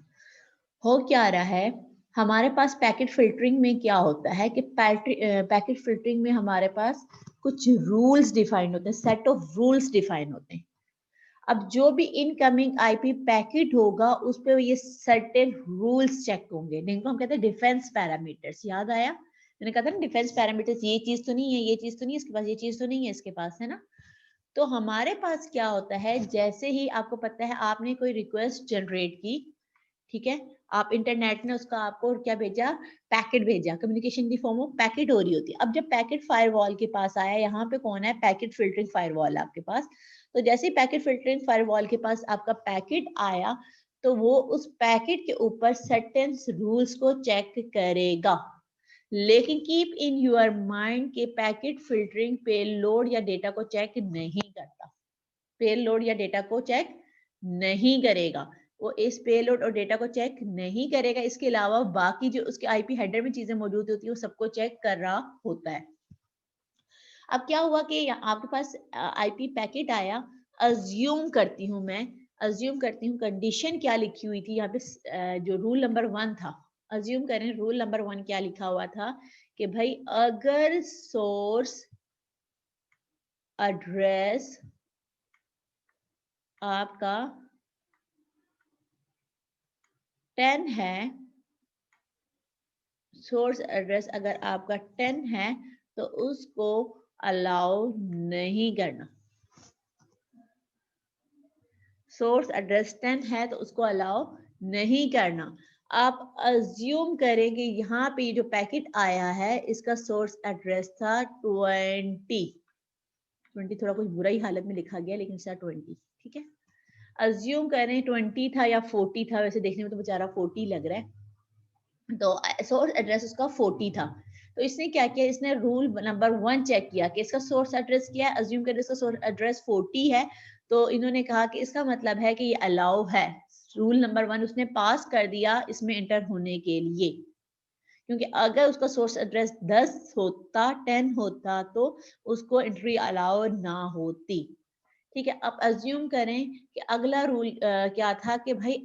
Speaker 1: हो क्या रहा है, हमारे पास पैकेट फिल्टरिंग में क्या होता है कि पैकेट फिल्टरिंग में हमारे पास कुछ रूल्स डिफाइन होते हैं, सेट ऑफ रूल्स डिफाइन होते हैं। अब जो भी इनकमिंग IP पैकेट होगा उस पे ये सर्टेन रूल्स चेक होंगे, जिनको हम कहते हैं डिफेंस पैरामीटर्स। याद आया, मैंने कहा था ना डिफेंस पैरामीटर्स, ये चीज तो नहीं है, ये चीज तो नहीं है इसके पास, ये चीज तो नहीं है इसके पास, है ना। तो हमारे पास क्या होता है, जैसे ही आपको पता है आपने कोई रिक्वेस्ट जनरेट की, ठीक है, आप इंटरनेट ने उसका आपको क्या भेजा, पैकेट भेजा, कम्युनिकेशन की फॉर्म ऑफ पैकेट हो रही होती है। अब जब पैकेट फायरवॉल के पास आया, यहाँ पे कौन है, पैकेट फिल्टरिंग फायरवॉल आपके पास। तो जैसे ही पैकेट फिल्टरिंग फायरवॉल के पास आपका पैकेट आया, तो वो उस पैकेट के ऊपर सर्टेन रूल्स को चेक करेगा। लेकिन कीप इन योर माइंड के पैकेट फिल्टरिंग पेलोड या डेटा को चेक नहीं करता, पेलोड या डेटा को चेक नहीं करेगा, वो इस पेलोड और डेटा को चेक नहीं करेगा। इसके अलावा बाकी जो उसके आईपी हेडर में चीजें मौजूद होती है वो सबको चेक कर रहा होता है। अब क्या हुआ कि आपके पास आईपी पैकेट आया, अज्यूम करती हूँ मैं, अज्यूम करती हूँ कंडीशन क्या लिखी हुई थी यहाँ पे, जो रूल नंबर 1 था, अज्यूम करें रूल नंबर 1 क्या लिखा हुआ था कि भाई अगर सोर्स एड्रेस आपका 10 है, सोर्स एड्रेस अगर आपका 10 है तो उसको अलाउ नहीं करना। सोर्स एड्रेस 10 है तो उसको अलाउ नहीं करना। आप अज्यूम करेंगे यहाँ पे जो पैकेट आया है इसका सोर्स एड्रेस था 20 थोड़ा कुछ बुरा ही हालत में लिखा गया लेकिन इसका 20, ठीक है। अज्यूम करें 20 था या 40 था, वैसे देखने में तो बेचारा 40 लग रहा है, तो सोर्स एड्रेस उसका 40 था। तो इसने क्या किया, इसने रूल नंबर 1 चेक किया कि इसका सोर्स एड्रेस क्या है, अज्यूम करें इसका सोर्स एड्रेस 40 है, तो इन्होंने कहा कि इसका मतलब है कि ये अलाउ है। रूल नंबर 1 उसने पास कर दिया इसमें एंटर होने के लिए, क्योंकि अगर उसका सोर्स एड्रेस 10 होता, 10 होता तो उसको एंट्री अलाउ ना होती। ठीक है, अब अज्यूम करें कि अगला रूल क्या था कि भाई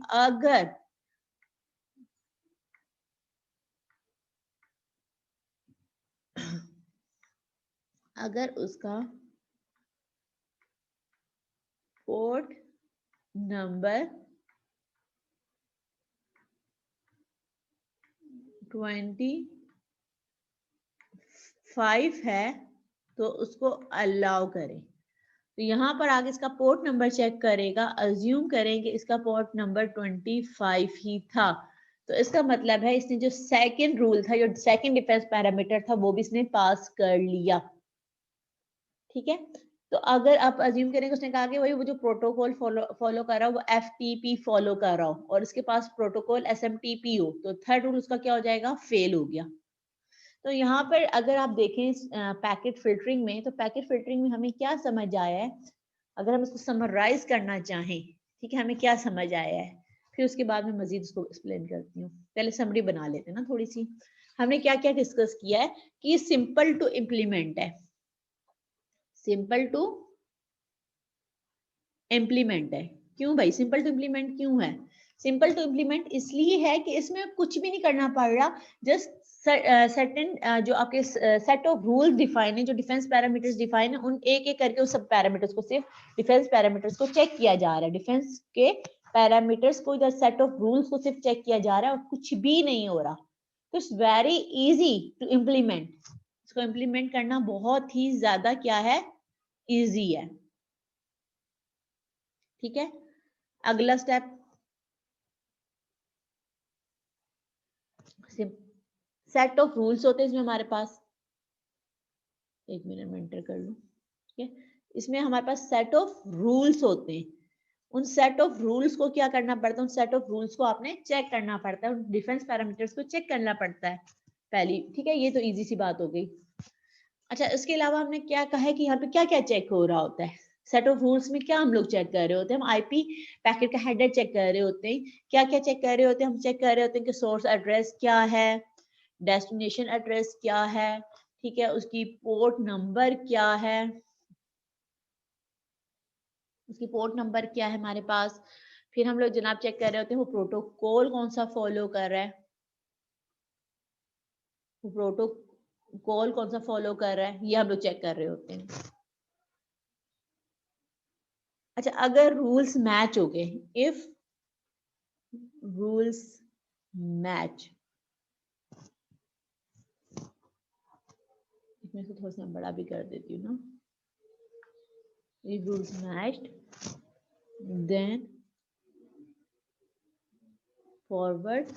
Speaker 1: अगर उसका पोर्ट नंबर 25 है तो उसको अलाउ करें। तो यहाँ पर आगे इसका पोर्ट नंबर चेक करेगा, अज्यूम करेंगे इसका पोर्ट नंबर 25 ही था, तो इसका मतलब है इसने जो सेकंड रूल था, जो सेकंड डिफेंस पैरामीटर था, वो भी इसने पास कर लिया। ठीक है, तो अगर आप अज्यूम करेंगे उसने कहा कि भाई वो जो प्रोटोकॉल फॉलो कर रहा हो वो FTP फॉलो कर रहा हो और इसके पास प्रोटोकॉल SMTP हो, तो थर्ड रूल उसका क्या हो जाएगा, फेल हो गया। तो यहाँ पर अगर आप देखें पैकेट फिल्टरिंग में, तो पैकेट फिल्टरिंग में हमें क्या समझ आया है, अगर हम इसको समराइज करना चाहें, ठीक है, हमें क्या समझ आया है, फिर उसके बाद में मजीद उसको एक्सप्लेन करती हूँ। पहले समरी बना लेते हैं ना थोड़ी सी। हमने क्या क्या डिस्कस किया है कि सिंपल टू इम्प्लीमेंट है, सिंपल टू इम्प्लीमेंट है। क्यों भाई सिंपल टू इम्प्लीमेंट क्यों है, सिंपल टू इम्प्लीमेंट इसलिए है कि इसमें कुछ भी नहीं करना पड़ रहा, जस्ट सर्टेन जो आपके सेट ऑफ रूल्स डिफाइन है, जो डिफेंस पैरामीटर्स डिफाइन है, उन एक एक करके उस सब पैरामीटर्स को, सिर्फ डिफेंस पैरामीटर्स को चेक किया जा रहा है, डिफेंस के पैरामीटर्स को, इधर सेट ऑफ रूल्स को सिर्फ चेक किया जा रहा है और कुछ भी नहीं हो रहा। तो it's very easy to implement, इसको इम्प्लीमेंट करना बहुत ही ज्यादा क्या है, इजी है। ठीक है, अगला स्टेप, सेट ऑफ रूल्स होते हैं इसमें हमारे पास, एक मिनट में एंटर कर लूं, ठीक है, इसमें हमारे पास सेट ऑफ रूल्स होते हैं, उन सेट ऑफ रूल्स को क्या करना पड़ता है, उन सेट ऑफ रूल्स को आपने चेक करना पड़ता है, उन डिफेंस पैरामीटर्स को चेक करना पड़ता है पहली। ठीक है, ये तो इजी सी बात हो गई। अच्छा, इसके अलावा हमने क्या कहा है कि यहाँ पे क्या क्या चेक हो रहा होता है, सेट ऑफ रूल्स में क्या हम लोग चेक कर रहे होते हैं, हम आईपी पैकेट का हेडर चेक कर रहे होते हैं, क्या क्या चेक कर रहे होते हैं, हम चेक कर रहे होते हैं कि सोर्स एड्रेस क्या है, डेस्टिनेशन एड्रेस क्या है, ठीक है, उसकी पोर्ट नंबर क्या है, उसकी पोर्ट नंबर क्या है हमारे पास, फिर हम लोग जनाब चेक कर रहे होते हैं वो प्रोटोकॉल कौन सा फॉलो कर रहा है, वो प्रोटोकॉल कौन सा फॉलो कर रहा है, ये हम लोग चेक कर रहे होते हैं। अच्छा, अगर रूल्स मैच हो गए, इफ रूल्स मैच, इसमें से थोड़ा सा बड़ा भी कर देती हूँ ना, if rules matched then forward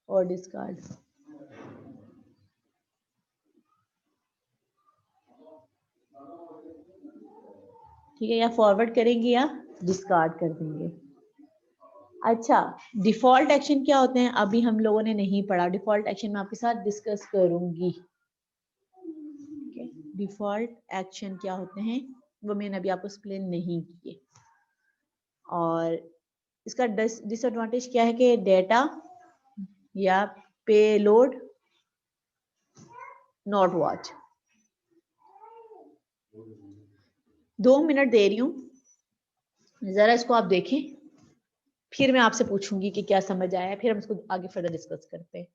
Speaker 1: और डिस्कार्ड। ठीक है, या फॉरवर्ड करेंगे या डिस्कार्ड कर देंगे। अच्छा, डिफॉल्ट एक्शन क्या होते हैं अभी हम लोगों ने नहीं पढ़ा। डिफॉल्ट एक्शन मैं आपके साथ डिस्कस करूंगी। डिफॉल्ट एक्शन क्या होते हैं वो मैंने अभी आपको एक्सप्लेन नहीं किए। और इसका डिसएडवांटेज क्या है कि डेटा या पेलोड नॉट वॉच। 2 मिनट दे रही हूँ, जरा इसको आप देखें, फिर मैं आपसे पूछूंगी कि क्या समझ आया, फिर हम इसको आगे फर्दर डिस्कस करते हैं।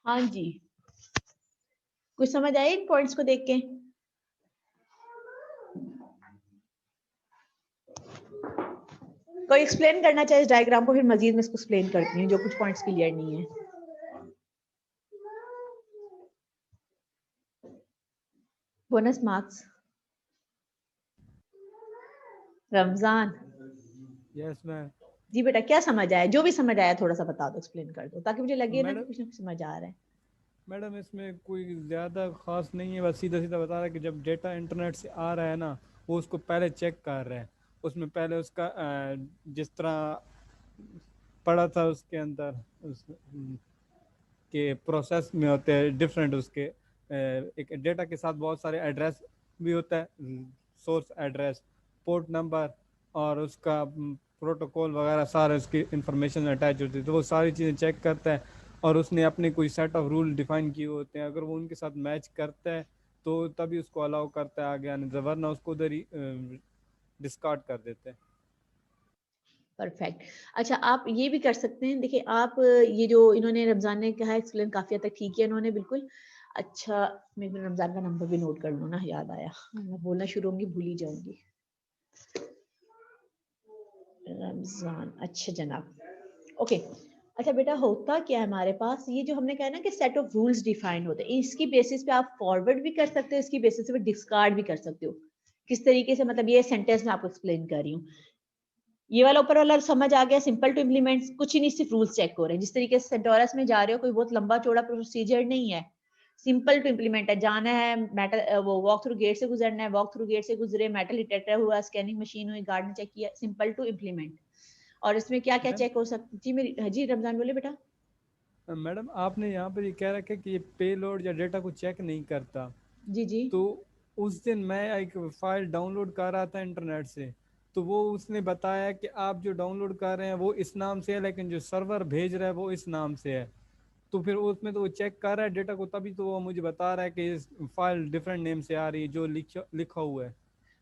Speaker 1: हाँ जी, कुछ समझ आए इन पॉइंट्स को देख के? कोई एक्सप्लेन करना चाहे इस डायग्राम को, फिर मजीद में इसको एक्सप्लेन करती हूँ जो कुछ पॉइंट्स क्लियर नहीं है। Bonus marks Ramzan.
Speaker 4: Yes ma'am.
Speaker 1: जी बेटा, क्या समझ आया? जो भी समझ आया थोड़ा सा बता दो, एक्सप्लेन कर दो, ताकि मुझे लगे ना कि
Speaker 4: मैडम
Speaker 1: कुछ ना कुछ समझ आ रहा है।
Speaker 4: मैडम इसमें कोई ज़्यादा खास नहीं है, बस सीधा सीधा बता रहा है कि जब डेटा इंटरनेट से आ रहा है ना, वो उसको पहले चेक कर रहे हैं। उसमें पहले उसका जिस तरह पढ़ा था उसके अंदर के प्रोसेस में होते हैं डिफरेंट उसके एक डेटा के साथ बहुत सारे एड्रेस भी होता है, सोर्स एड्रेस, पोर्ट नंबर और उसका प्रोटोकॉल वगैरह, सारे उसकी इंफॉर्मेशन अटैच होती है। तो वो सारी चीज़ें चेक करता है और उसने अपने कोई सेट ऑफ रूल डिफाइन किए होते हैं। अगर वो उनके साथ मैच करता है तो तभी उसको अलाउ करता है आगे आने, वरना उसको उधर ही डिस्कार्ड कर देते हैं।
Speaker 1: परफेक्ट। अच्छा, आप ये भी कर सकते हैं, देखिए आप ये जो इन्होंने रमजान ने कहा एक्सप्लेन काफी हद तक ठीक है इन्होंने, बिल्कुल। अच्छा, मैं रमजान का नंबर भी नोट कर लूँ ना, याद आया, मैं बोलना शुरू होंगी भूल ही जाऊंगी। रमजान, अच्छा जनाब, ओके। अच्छा बेटा, होता क्या है हमारे पास, ये जो हमने कहा ना कि सेट ऑफ रूल्स डिफाइन होते हैं, इसकी बेसिस पे आप फॉरवर्ड भी कर सकते हो, इसकी बेसिस पे डिस्कार्ड भी कर सकते हो। किस तरीके से, मतलब ये सेंटेंस में आपको एक्सप्लेन कर रही हूँ। ये वाला ऊपर वाला समझ आ गया, सिंपल टू इम्प्लीमेंट, कुछ ही नहीं, सिर्फ रूल्स चेक हो रहे हैं। जिस तरीके से सेंटोरस में जा रहे हो, कोई बहुत लंबा चौड़ा प्रोसीजर नहीं है, सिंपल टू इम्प्लीमेंट है। जाना है मेटल, वो वॉक थ्रू गेट से गुजरना है, वॉक थ्रू गेट से गुजरे, मेटल डिटेक्टर हुआ, स्कैनिंग मशीन हुई, गार्ड ने चेक किया, सिंपल टू इम्प्लीमेंट। और इसमें क्या क्या
Speaker 4: मैम
Speaker 1: चेक हो सकता जी? मेरी जी रमजान बोले बेटा।
Speaker 4: मैडम आपने यहाँ पर ये कह रखा है कि ये पेलोड या डेटा को चेक नहीं करता।
Speaker 1: जी जी।
Speaker 4: तो उस दिन मैं एक फाइल डाउनलोड कर रहा था इंटरनेट से, तो वो उसने बताया कि आप जो डाउनलोड कर रहे हैं वो इस नाम से है, लेकिन जो सर्वर भेज रहा है वो इस नाम से है। तो फिर उसमें तो वो चेक कर रहा है डेटा को, तभी तो वो मुझे बता रहा है कि इस फाइल डिफरेंट नेम से आ रही है जो लिखा हुआ है।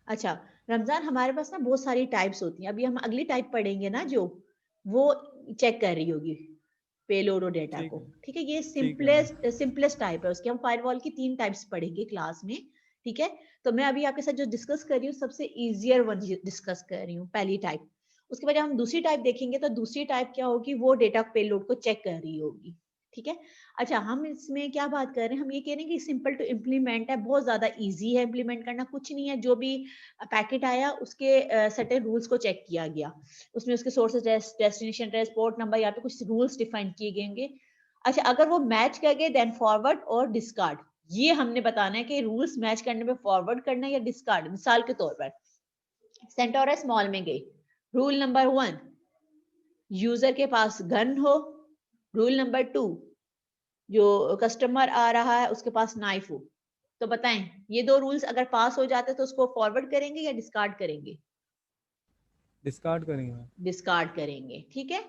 Speaker 1: अच्छा रमजान, हमारे पास ना बहुत सारी टाइप्स होती हैं, अभी हम अगली टाइप पढ़ेंगे ना जो, वो चेक कर रही होगी पेलोड और डेटा
Speaker 4: ठीक
Speaker 1: को।
Speaker 4: है।
Speaker 1: ठीक है, ये
Speaker 4: ठीक है मैम।
Speaker 1: सिंपलेस्ट टाइप है उसकी। हम फायरवॉल की 3 टाइप्स पढ़ेंगे क्लास में, ठीक है। तो मैं अभी आपके साथ जो डिस्कस कर रही हूँ सबसे इजियर वन डिस्कस कर रही हूँ, पहली टाइप। उसके बाद हम दूसरी टाइप देखेंगे, तो दूसरी टाइप क्या होगी, वो डेटा पेलोड को चेक कर रही होगी। ठीक है। अच्छा, हम इसमें क्या बात कर रहे हैं, हम ये कह रहे हैं कि सिंपल टू इम्प्लीमेंट है, बहुत ज्यादा इजी है इम्प्लीमेंट करना, कुछ नहीं है, जो भी पैकेट आया उसके सर्टेन रूल्स को चेक किया गया, उसमें उसके source address, destination address, port number, यहाँ पे कुछ रूल्स डिफाइन किए गए होंगे। अच्छा, अगर वो मैच कर गए देन फॉरवर्ड और डिस्कार्ड, ये हमने बताना है कि रूल्स मैच करने में फॉरवर्ड करना है या डिस्कार्ड। मिसाल के तौर पर सेंटोरस मॉल में गए, रूल नंबर 1 यूजर के पास गन हो, रूल नंबर 2 जो कस्टमर आ रहा है उसके पास नाइफ हो। तो बताएं, ये दो रूल्स अगर पास हो जाते तो उसको फॉरवर्ड करेंगे या डिस्कार्ड करेंगे?
Speaker 4: डिस्कार्ड करेंगे मैम।
Speaker 1: डिस्कार्ड करेंगे, ठीक है।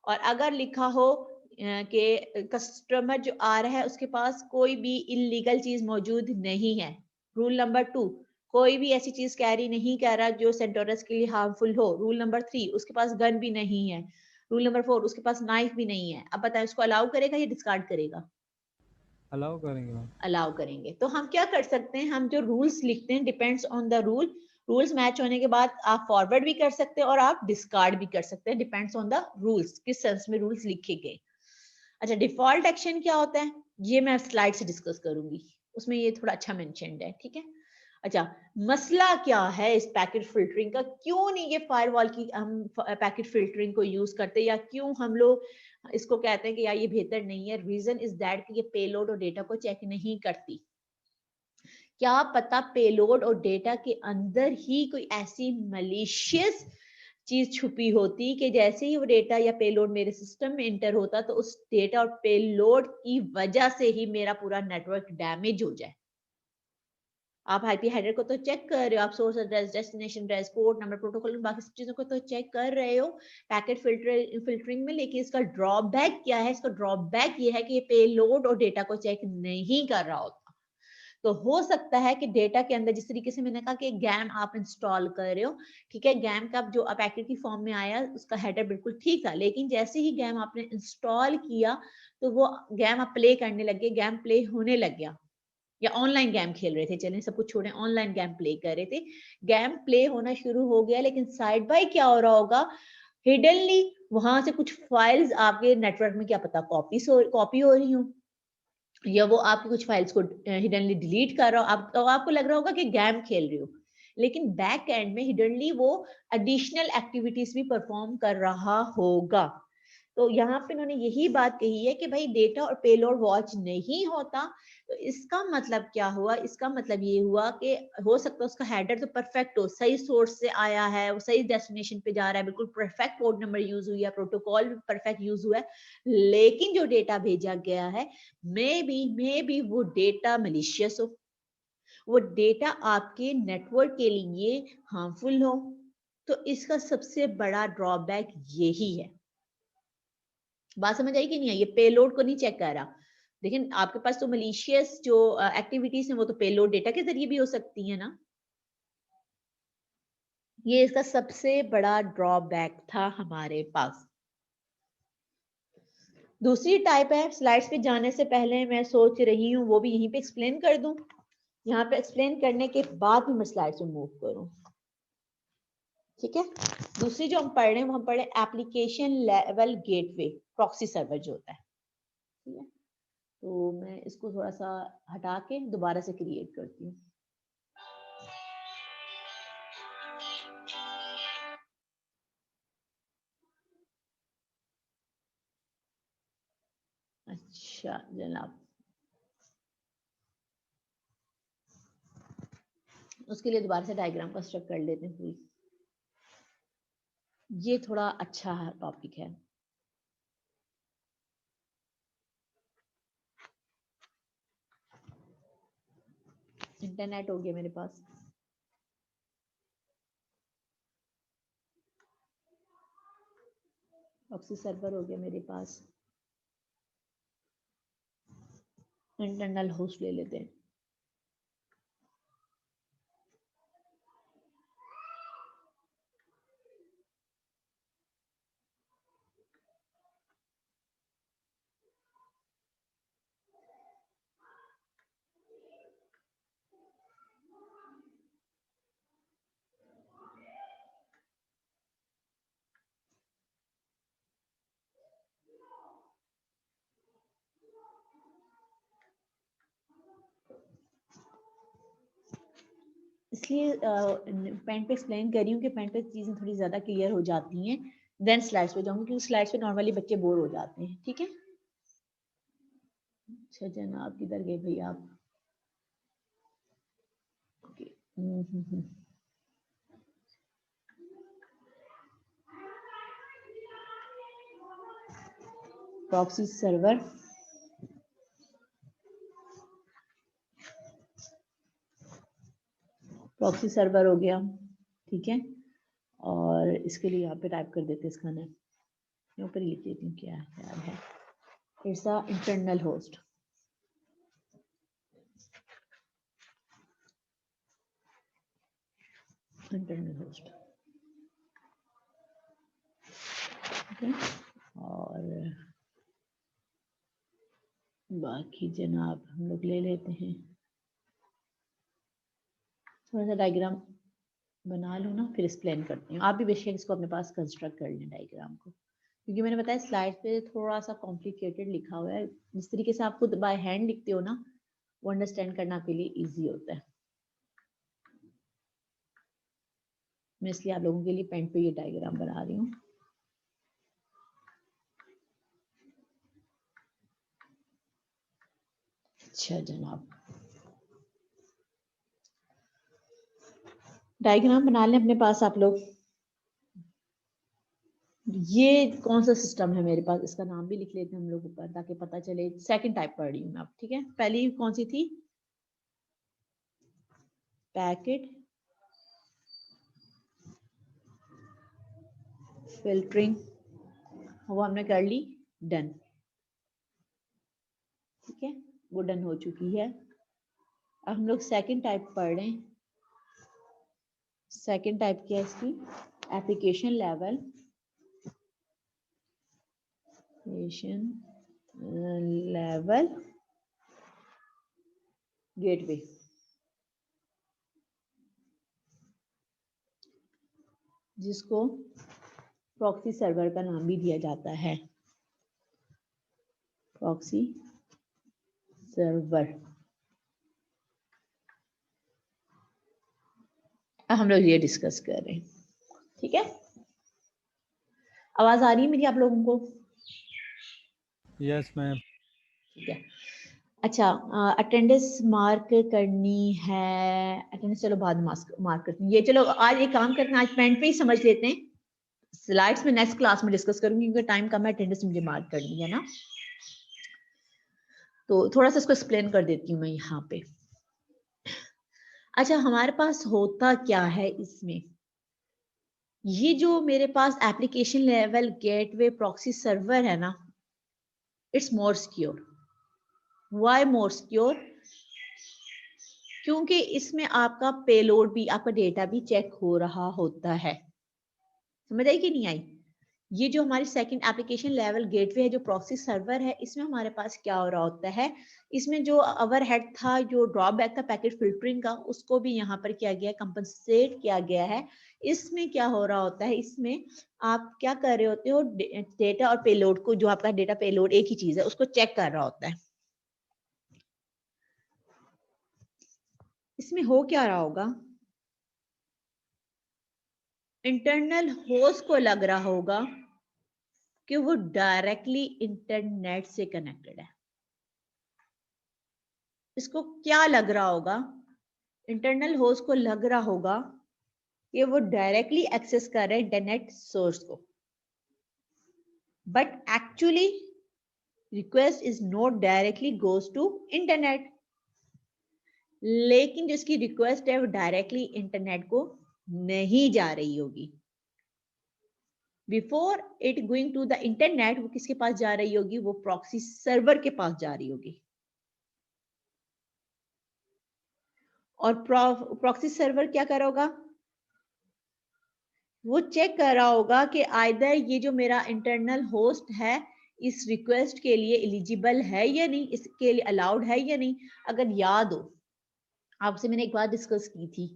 Speaker 1: और अगर लिखा हो कि कस्टमर जो आ रहा है उसके पास कोई भी इलीगल चीज मौजूद नहीं है, रूल नंबर 2 कोई भी ऐसी चीज कैरी नहीं कर रहा जो सेंटोरस के लिए हार्मफुल हो, रूल नंबर 3 उसके पास गन भी नहीं है, रूल नंबर 4 उसके पास नाइफ भी नहीं है। अब बताएं, उसको अलाउ करेगा या डिस्कार्ड करेगा?
Speaker 4: अलाउ करेंगे मैम।
Speaker 1: अलाउ करेंगे। तो हम क्या कर सकते हैं, हम जो रूल्स लिखते हैं depends on the rule, rules match होने के बाद आप फॉरवर्ड भी कर सकते हैं और आप डिस्कार्ड भी कर सकते हैं, डिपेंड्स ऑन द रूल्स, किस सेंस में रूल्स लिखे गए। अच्छा, डिफॉल्ट एक्शन क्या होता है, ये मैं स्लाइड से डिस्कस करूंगी, उसमें ये थोड़ा अच्छा मेंशन्ड है, ठीक है। अच्छा, मसला क्या है इस पैकेट फिल्टरिंग का, क्यों नहीं ये फायरवॉल की हम पैकेट फिल्टरिंग को यूज करते, या क्यों हम लोग इसको कहते हैं कि यार ये बेहतर नहीं है? रीजन इज दैट कि ये पेलोड और डेटा को चेक नहीं करती। क्या पता पेलोड और डेटा के अंदर ही कोई ऐसी मलिशियस चीज छुपी होती कि जैसे ही वो डेटा या पेलोड मेरे सिस्टम में इंटर होता तो उस डेटा और पेलोड की वजह से ही मेरा पूरा नेटवर्क डैमेज हो जाए। आप आईपी हेडर को तो चेक कर रहे हो, आप source address, destination address, port number, protocol, बाकी सब चीजों को तो चेक कर रहे हो पैकेट फिल्टरिंग में, लेकिन इसका ड्रॉबैक क्या है? इसका ड्रॉबैक ये है कि ये पेलोड और डेटा को चेक नहीं कर रहा होता। तो हो सकता है कि डेटा के अंदर, जिस तरीके से मैंने कहा कि गैम आप इंस्टॉल कर रहे हो, ठीक है, गैम का जो पैकेट की फॉर्म में आया उसका हेडर बिल्कुल ठीक था, लेकिन जैसे ही गैम आपने इंस्टॉल किया तो वो गैम आप प्ले करने लगे, गैम प्ले होने लग गया, या ऑनलाइन गेम खेल रहे थे, चलें सब कुछ छोड़ें, ऑनलाइन गेम प्ले कर रहे थे, गेम प्ले होना शुरू हो गया, लेकिन साइड बाय क्या हो रहा होगा, हिडनली वहां से कुछ फाइल्स आपके नेटवर्क में क्या पता कॉपी हो रही हो, या वो आपकी कुछ फाइल्स को हिडनली डिलीट कर रहा हो, आप तो आपको लग रहा होगा कि गेम खेल रही हो, लेकिन बैक एंड में हिडनली वो एडिशनल एक्टिविटीज भी परफॉर्म कर रहा होगा। तो यहाँ पे उन्होंने यही बात कही है कि भाई डेटा और पेलोड वॉच नहीं होता, तो इसका मतलब क्या हुआ, इसका मतलब ये हुआ कि हो सकता है उसका हेडर तो परफेक्ट हो, सही सोर्स से आया है, वो सही डेस्टिनेशन पे जा रहा है, बिल्कुल परफेक्ट पोर्ट नंबर यूज हुई है, प्रोटोकॉल भी परफेक्ट यूज हुआ है, लेकिन जो डेटा भेजा गया है मे बी वो डेटा मलिशियस हो, वो डेटा आपके नेटवर्क के लिए हार्मफुल हो। तो इसका सबसे बड़ा ड्रॉबैक यही है। बात समझ आई कि नहीं आई? ये पेलोड को नहीं चेक कर रहा, लेकिन आपके पास तो मलिशियस जो एक्टिविटीज हैं वो तो पेलोड डेटा के जरिए भी हो सकती है ना। ये इसका सबसे बड़ा ड्रॉबैक था हमारे पास। दूसरी टाइप है, स्लाइड्स पे जाने से पहले मैं सोच रही हूँ वो भी यहीं पे एक्सप्लेन कर दूं, यहाँ पे एक्सप्लेन करने के बाद भी मैं स्लाइड्स में मूव करूँ, ठीक है। दूसरी जो हम पढ़ रहे हैं वो हम पढ़ रहे हैं application level gateway proxy server जो होता है, ठीक है। तो मैं इसको थोड़ा सा हटा के दोबारा से क्रिएट करती हूँ। अच्छा जनाब, उसके लिए दोबारा से डायग्राम कंस्ट्रक्ट कर लेते हैं प्लीज, ये थोड़ा अच्छा टॉपिक है। इंटरनेट हो गया मेरे पास, प्रॉक्सी सर्वर हो गया मेरे पास, इंटरनल होस्ट ले लेते हैं। इसलिए पेंट पे एक्सप्लेन कर रही हूँ कि पेंट पे चीज़ें थोड़ी ज़्यादा क्लियर हो जाती हैं, देन स्लाइड्स पे जाऊंगी क्योंकि स्लाइड्स पे नॉर्मली बच्चे बोर हो जाते हैं। ठीक है, अच्छा जनाब किधर गए भाई आप? Okay, proxy server, proxy server हो गया। ठीक है, और इसके लिए यहाँ पे टाइप कर देते हैं इसका नाम, यहाँ पर लिख देती हूँ क्या है। It's a internal host. Internal host, ठीक है। और बाकी जनाब हम लोग ले लेते हैं, थोड़ा सा डायग्राम बना लूँ ना, फिर एक्सप्लेन करती हूँ। आप भी बेशक इसको अपने पास कंस्ट्रक्ट कर लें डायग्राम को, क्योंकि मैंने बताया स्लाइड पे थोड़ा सा कॉम्प्लिकेटेड लिखा हुआ है। जिस तरीके से आप खुद बाय हैंड लिखते हो ना, वो अंडरस्टैंड करना आपके लिए इजी होता है। मैं इसलिए आप लोगों के लिए पेन पे ये डायग्राम बना रही हूँ। अच्छा जनाब, डायग्राम बना लें अपने पास आप लोग। ये कौन सा सिस्टम है मेरे पास, इसका नाम भी लिख लेते हैं हम लोग ऊपर, ताकि पता चले। सेकंड टाइप पढ़ रही हूँ मैं अब, ठीक है। पहली कौन सी थी? पैकेट फिल्टरिंग, वो हमने कर ली, डन। ठीक है, वो डन हो चुकी है। अब हम लोग सेकंड टाइप पढ़ रहे हैं। सेकंड टाइप क्या है इसकी? Application level, level gateway. जिसको प्रॉक्सी सर्वर का नाम भी दिया जाता है, प्रॉक्सी सर्वर। अब हम लोग ये डिस्कस कर रहे हैं, ठीक है। आवाज आ रही है मेरी आप लोगों को?
Speaker 4: Yes ma'am.
Speaker 1: ठीक है, अच्छा। अटेंडेंस मार्क करनी है, अटेंडेंस चलो बाद में मार्क करती हूँ। ये चलो आज एक काम करते हैं, आज पेन पे ही समझ लेते हैं। स्लाइड्स में नेक्स्ट क्लास में डिस्कस करूंगी क्योंकि टाइम कम है, अटेंडेंस मुझे मार्क करनी है ना। तो थोड़ा सा इसको एक्सप्लेन कर देती हूँ मैं यहाँ पे। अच्छा, हमारे पास होता क्या है इसमें, ये जो मेरे पास application level gateway proxy server है ना, it's more secure. Why more secure? क्योंकि इसमें आपका पेलोड भी, आपका डेटा भी चेक हो रहा होता है। समझ आई कि नहीं आई? ये जो हमारी सेकंड एप्लीकेशन लेवल गेटवे है, जो प्रॉक्सी सर्वर है, इसमें हमारे पास क्या हो रहा होता है, इसमें जो ओवरहेड था, जो ड्रॉबैक था पैकेट फिल्टरिंग का, उसको भी यहाँ पर किया गया, कंपनसेट किया गया है। इसमें क्या हो रहा होता है, इसमें आप क्या कर रहे होते हो, डेटा और पेलोड को, जो आपका डेटा पेलोड एक ही चीज है, उसको चेक कर रहा होता है। इसमें हो क्या रहा होगा, इंटरनल होस्ट को लग रहा होगा कि वो डायरेक्टली इंटरनेट से कनेक्टेड है। इसको क्या लग रहा होगा, इंटरनल होस्ट को लग रहा होगा कि वो डायरेक्टली एक्सेस कर रहे हैं इंटरनेट सोर्स को, but actually request is not directly goes to internet. लेकिन जिसकी रिक्वेस्ट है वो डायरेक्टली इंटरनेट को नहीं जा रही होगी। Before it going to the internet, वो किसके पास जा रही होगी, वो प्रॉक्सी सर्वर के पास जा रही होगी। और प्रॉक्सी सर्वर क्या कर रहा होगा, वो चेक कर रहा होगा कि आइदर ये जो मेरा इंटरनल होस्ट है इस रिक्वेस्ट के लिए एलिजिबल है या नहीं, इसके लिए अलाउड है या नहीं। अगर याद हो, आपसे मैंने एक बात डिस्कस की थी,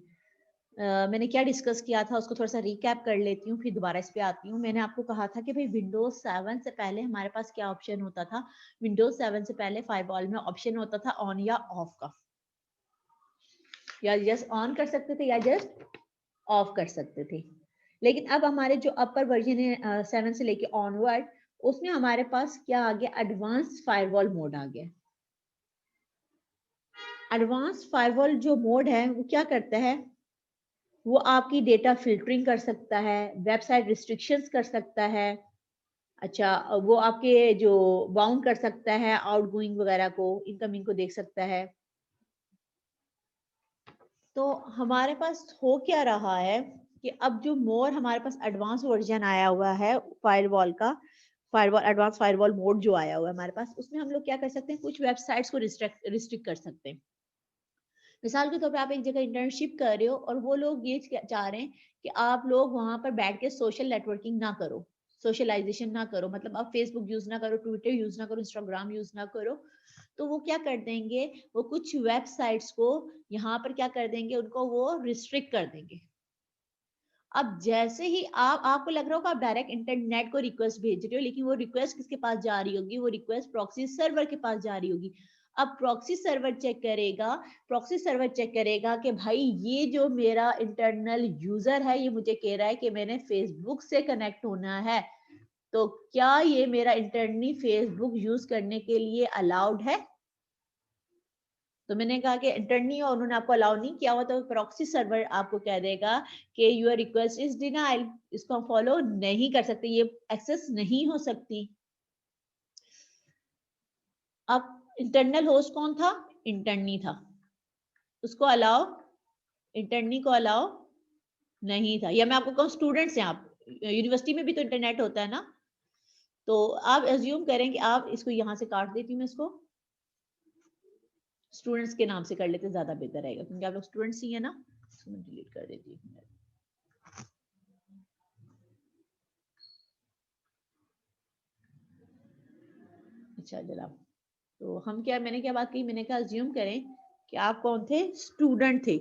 Speaker 1: मैंने क्या डिस्कस किया था उसको थोड़ा सा रिकैप कर लेती हूँ, फिर दोबारा इस पे आती हूँ। मैंने आपको कहा था कि भाई विंडोज 7 से पहले हमारे पास क्या ऑप्शन होता था, विंडोज 7 से पहले फायरवॉल में ऑप्शन होता था ऑन या ऑफ का। या जस्ट ऑन कर सकते थे या जस्ट ऑफ कर सकते थे। लेकिन अब हमारे जो अपर वर्जन है 7 से लेके ऑनवर्ड, उसमें हमारे पास क्या आ गया, एडवांस फायरवॉल मोड आ गया। एडवांस फायरवॉल जो मोड है वो क्या करता है, वो आपकी डेटा फिल्टरिंग कर सकता है, वेबसाइट रिस्ट्रिक्शंस कर सकता है, अच्छा वो आपके जो बाउंड कर सकता है आउटगोइंग वगैरह को, इनकमिंग को देख सकता है। तो हमारे पास हो क्या रहा है कि अब जो मोर हमारे पास एडवांस वर्जन आया हुआ है फायरवॉल का, फायरवॉल एडवांस फायरवॉल मोड जो आया हुआ है हमारे पास, उसमें हम लोग क्या कर सकते हैं, कुछ वेबसाइट्स को रिस्ट्रिक्ट कर सकते हैं। मिसाल के तौर पे आप एक जगह इंटर्नशिप कर रहे हो और वो लोग ये चाह रहे हैं कि आप लोग वहां पर बैठ के सोशल नेटवर्किंग ना करो, सोशलाइजेशन ना करो, मतलब आप फेसबुक यूज ना करो, ट्विटर यूज ना करो, इंस्टाग्राम यूज ना करो, तो वो क्या कर देंगे, वो कुछ वेबसाइट्स को यहाँ पर क्या कर देंगे, उनको वो रिस्ट्रिक्ट कर देंगे। अब जैसे ही आपको लग रहा होगा आप डायरेक्ट इंटरनेट को रिक्वेस्ट भेज रहे हो, लेकिन वो रिक्वेस्ट किसके पास जा रही होगी, वो रिक्वेस्ट प्रॉक्सी सर्वर के पास जा रही होगी। अब प्रॉक्सी सर्वर चेक करेगा, प्रॉक्सी सर्वर चेक करेगा कि भाई ये जो मेरा इंटरनल यूजर है, ये मुझे कह रहा है कि मैंने फेसबुक से कनेक्ट होना है, तो क्या ये मेरा इंटरनली फेसबुक यूज करने के लिए अलाउड है। तो मैंने कहा कि इंटरनली और उन्होंने आपको अलाउ नहीं किया हुआ, तो प्रॉक्सी सर्वर आपको कह देगा कि योर रिक्वेस्ट इज डिनाइड, इसको हम फॉलो नहीं कर सकते, ये एक्सेस नहीं हो सकती। अब इंटरनल होस्ट कौन था, इंटरनी था, उसको अलाउ, इंटरनी को अलाउ नहीं था। या मैं आपको कहूँ स्टूडेंट्स हैं, आप यूनिवर्सिटी में भी तो इंटरनेट होता है ना, तो आप एज्यूम करें कि आप इसको यहाँ से काट देती हूँ, मैं इसको स्टूडेंट्स के नाम से कर लेते ज्यादा बेहतर रहेगा, क्योंकि आप लोग स्टूडेंट्स ही है ना। इसको मैं डिलीट कर देती हूँ। अच्छा जनाब, तो हम क्या, मैंने क्या बात कही, मैंने कहा अज्यूम करें कि आप कौन थे, स्टूडेंट थे,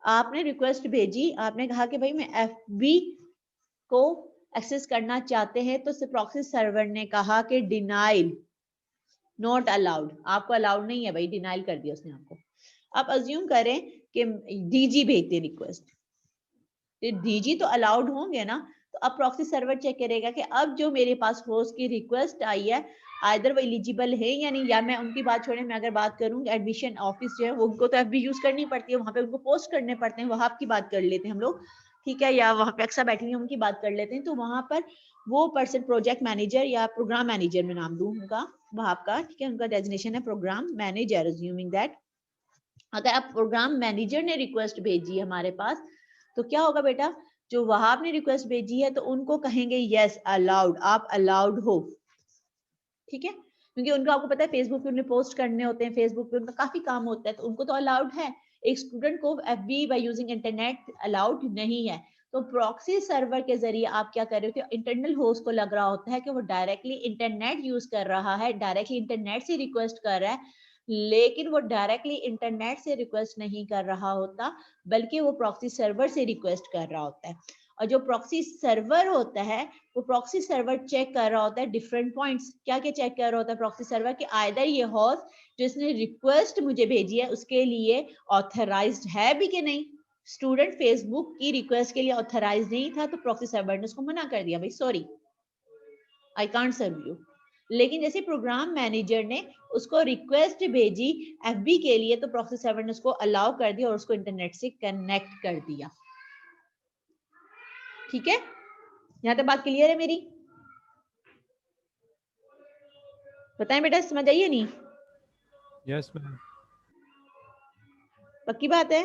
Speaker 1: आपने रिक्वेस्ट भेजी, आपने कहा कि भाई मैं एफबी को एक्सेस करना चाहते हैं, तो प्रॉक्सी सर्वर ने कहा कि डिनाइल, नॉट अलाउड, आपको अलाउड नहीं है भाई, डिनाइल कर दिया उसने आपको। आप अज्यूम करें कि डीजी भेजते रिक्वेस्ट, डीजी तो अलाउड होंगे ना, तो अब प्रॉक्सी सर्वर चेक करेगा कि अब जो मेरे पास होस्ट की रिक्वेस्ट आई है, आइदर वो एलिजिबल है या नहीं। या मैं उनकी बात छोड़े, मैं अगर बात करूं एडमिशन ऑफिस जो है वो, उनको तो एफबी यूज करनी पड़ती है, वहां पे उनको पोस्ट करने पड़ते हैं, वहां की बात कर लेते हैं हम लोग, ठीक है, या वहां पे अक्सर बैठी हुई उनकी बात कर लेते हैं। तो वहां पर वो पर्सन प्रोजेक्ट मैनेजर या प्रोग्राम मैनेजर में नाम दूं उनका, वहां का, ठीक है, उनका डेजिग्नेशन है प्रोग्राम मैनेजर, अज्यूमिंग दैट अगर आप प्रोग्राम मैनेजर ने रिक्वेस्ट भेजी है हमारे पास, तो क्या होगा बेटा, जो वहां ने रिक्वेस्ट भेजी है तो उनको कहेंगे यस अलाउड, आप अलाउड हो, ठीक है, क्योंकि उनको, आपको पता है फेसबुक पे उन्हें पोस्ट करने होते हैं, फेसबुक पे उनका काफी काम होता है, तो उनको तो अलाउड है। एक स्टूडेंट को FB by using internet allowed नहीं है। तो प्रॉक्सी सर्वर के जरिए आप क्या कर रहे होते हो, इंटरनल होस्ट को लग रहा होता है कि वो डायरेक्टली इंटरनेट यूज कर रहा है, डायरेक्टली इंटरनेट से रिक्वेस्ट कर रहा है, लेकिन वो डायरेक्टली इंटरनेट से रिक्वेस्ट नहीं कर रहा होता, बल्कि वो प्रॉक्सी सर्वर से रिक्वेस्ट कर रहा होता है। और जो प्रॉक्सी सर्वर होता है, वो प्रॉक्सी सर्वर चेक कर रहा होता है डिफरेंट पॉइंट्स। क्या क्या चेक कर रहा होता है प्रॉक्सी सर्वर, कि आइदर ये होस्ट जो इसने रिक्वेस्ट मुझे भेजी है उसके लिए ऑथराइज्ड है भी कि नहीं। स्टूडेंट फेसबुक की रिक्वेस्ट के लिए ऑथराइज नहीं था, तो प्रॉक्सी सर्वर ने उसको मना कर दिया, भाई sorry I can't serve you. लेकिन जैसे प्रोग्राम मैनेजर ने उसको रिक्वेस्ट भेजी एफबी के लिए, तो प्रॉक्सी सर्वर ने उसको अलाउ कर दिया और उसको इंटरनेट से कनेक्ट कर दिया। ठीक है, यहाँ तक बात क्लियर है मेरी? बताएं बेटा, समझ आइए नहीं?
Speaker 4: Yes ma'am.
Speaker 1: पक्की बात है?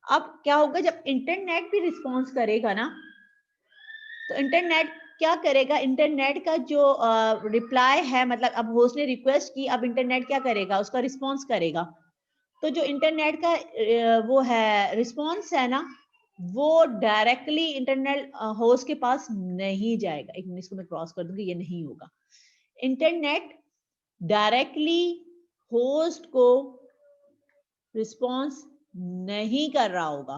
Speaker 1: अब क्या होगा, जब इंटरनेट भी रिस्पॉन्स करेगा ना, तो इंटरनेट क्या करेगा, इंटरनेट का जो रिप्लाई है, मतलब अब होस्ट ने रिक्वेस्ट की, अब इंटरनेट क्या करेगा, उसका रिस्पॉन्स करेगा। तो जो इंटरनेट का वो है रिस्पॉन्स है ना, वो डायरेक्टली इंटरनेट होस्ट के पास नहीं जाएगा। एक मिनट, इसको मैं क्रॉस कर दूंगी, ये नहीं होगा। इंटरनेट डायरेक्टली होस्ट को रिस्पॉन्स नहीं कर रहा होगा,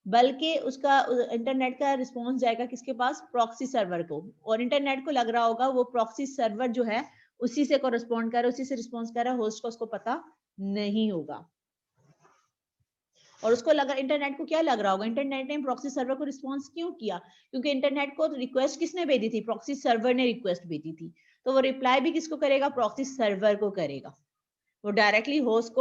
Speaker 1: बल्कि उसका इंटरनेट का रिस्पॉन्स जाएगा किसके पास, प्रॉक्सी सर्वर को। और इंटरनेट को लग रहा होगा वो प्रॉक्सी सर्वर जो है उसी से कोरेस्पॉन्ड कर रहा है, उसी से रिस्पॉन्स कर रहा है, होस्ट को उसको पता नहीं होगा। और उसको लगा, इंटरनेट को क्या लग रहा होगा, इंटरनेट ने प्रॉक्सी सर्वर को रिस्पॉन्स क्यों किया, क्योंकि इंटरनेट को रिक्वेस्ट किसने भेजी थी, प्रॉक्सी सर्वर ने रिक्वेस्ट भेजी थी, तो वो रिप्लाई भी किसको करेगा, प्रॉक्सी सर्वर को करेगा। वो डायरेक्टली होस्ट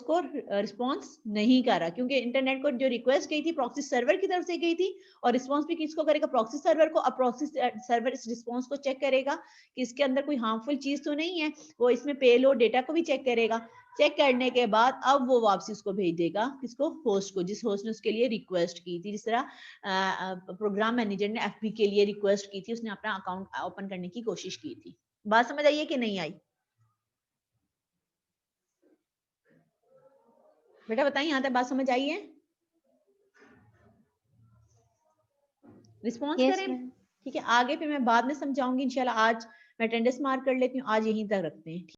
Speaker 1: को रिस्पॉन्स नहीं कर रहा, क्योंकि इंटरनेट को जो रिक्वेस्ट गई थी प्रॉक्सी सर्वर की तरफ से गई थी, और रिस्पॉन्स भी किसको करेगा, प्रॉक्सी सर्वर को। अब प्रॉक्सी सर्वर इस रिस्पॉन्स को चेक करेगा कि इसके अंदर कोई हार्मफुल चीज तो नहीं है, वो इसमें पेलोड डेटा को भी चेक करेगा। चेक करने के बाद अब वो वापसी उसको भेज देगा किसको, होस्ट को, जिस होस्ट ने उसके लिए रिक्वेस्ट की थी। जिस तरह प्रोग्राम मैनेजर ने एफबी के लिए रिक्वेस्ट की थी, उसने अपना अकाउंट ओपन करने की कोशिश की थी। बात समझ आई है कि नहीं आई? बेटा बताइए, यहाँ तक बात समझ आई है? रिस्पॉन्स
Speaker 3: Yes,
Speaker 1: करें।
Speaker 3: ma'am.
Speaker 1: ठीक है, आगे फिर मैं बाद में समझाऊंगी इंशाल्लाह। आज मैं अटेंडेंस मार्क कर लेती हूँ, आज यहीं तक रखते हैं।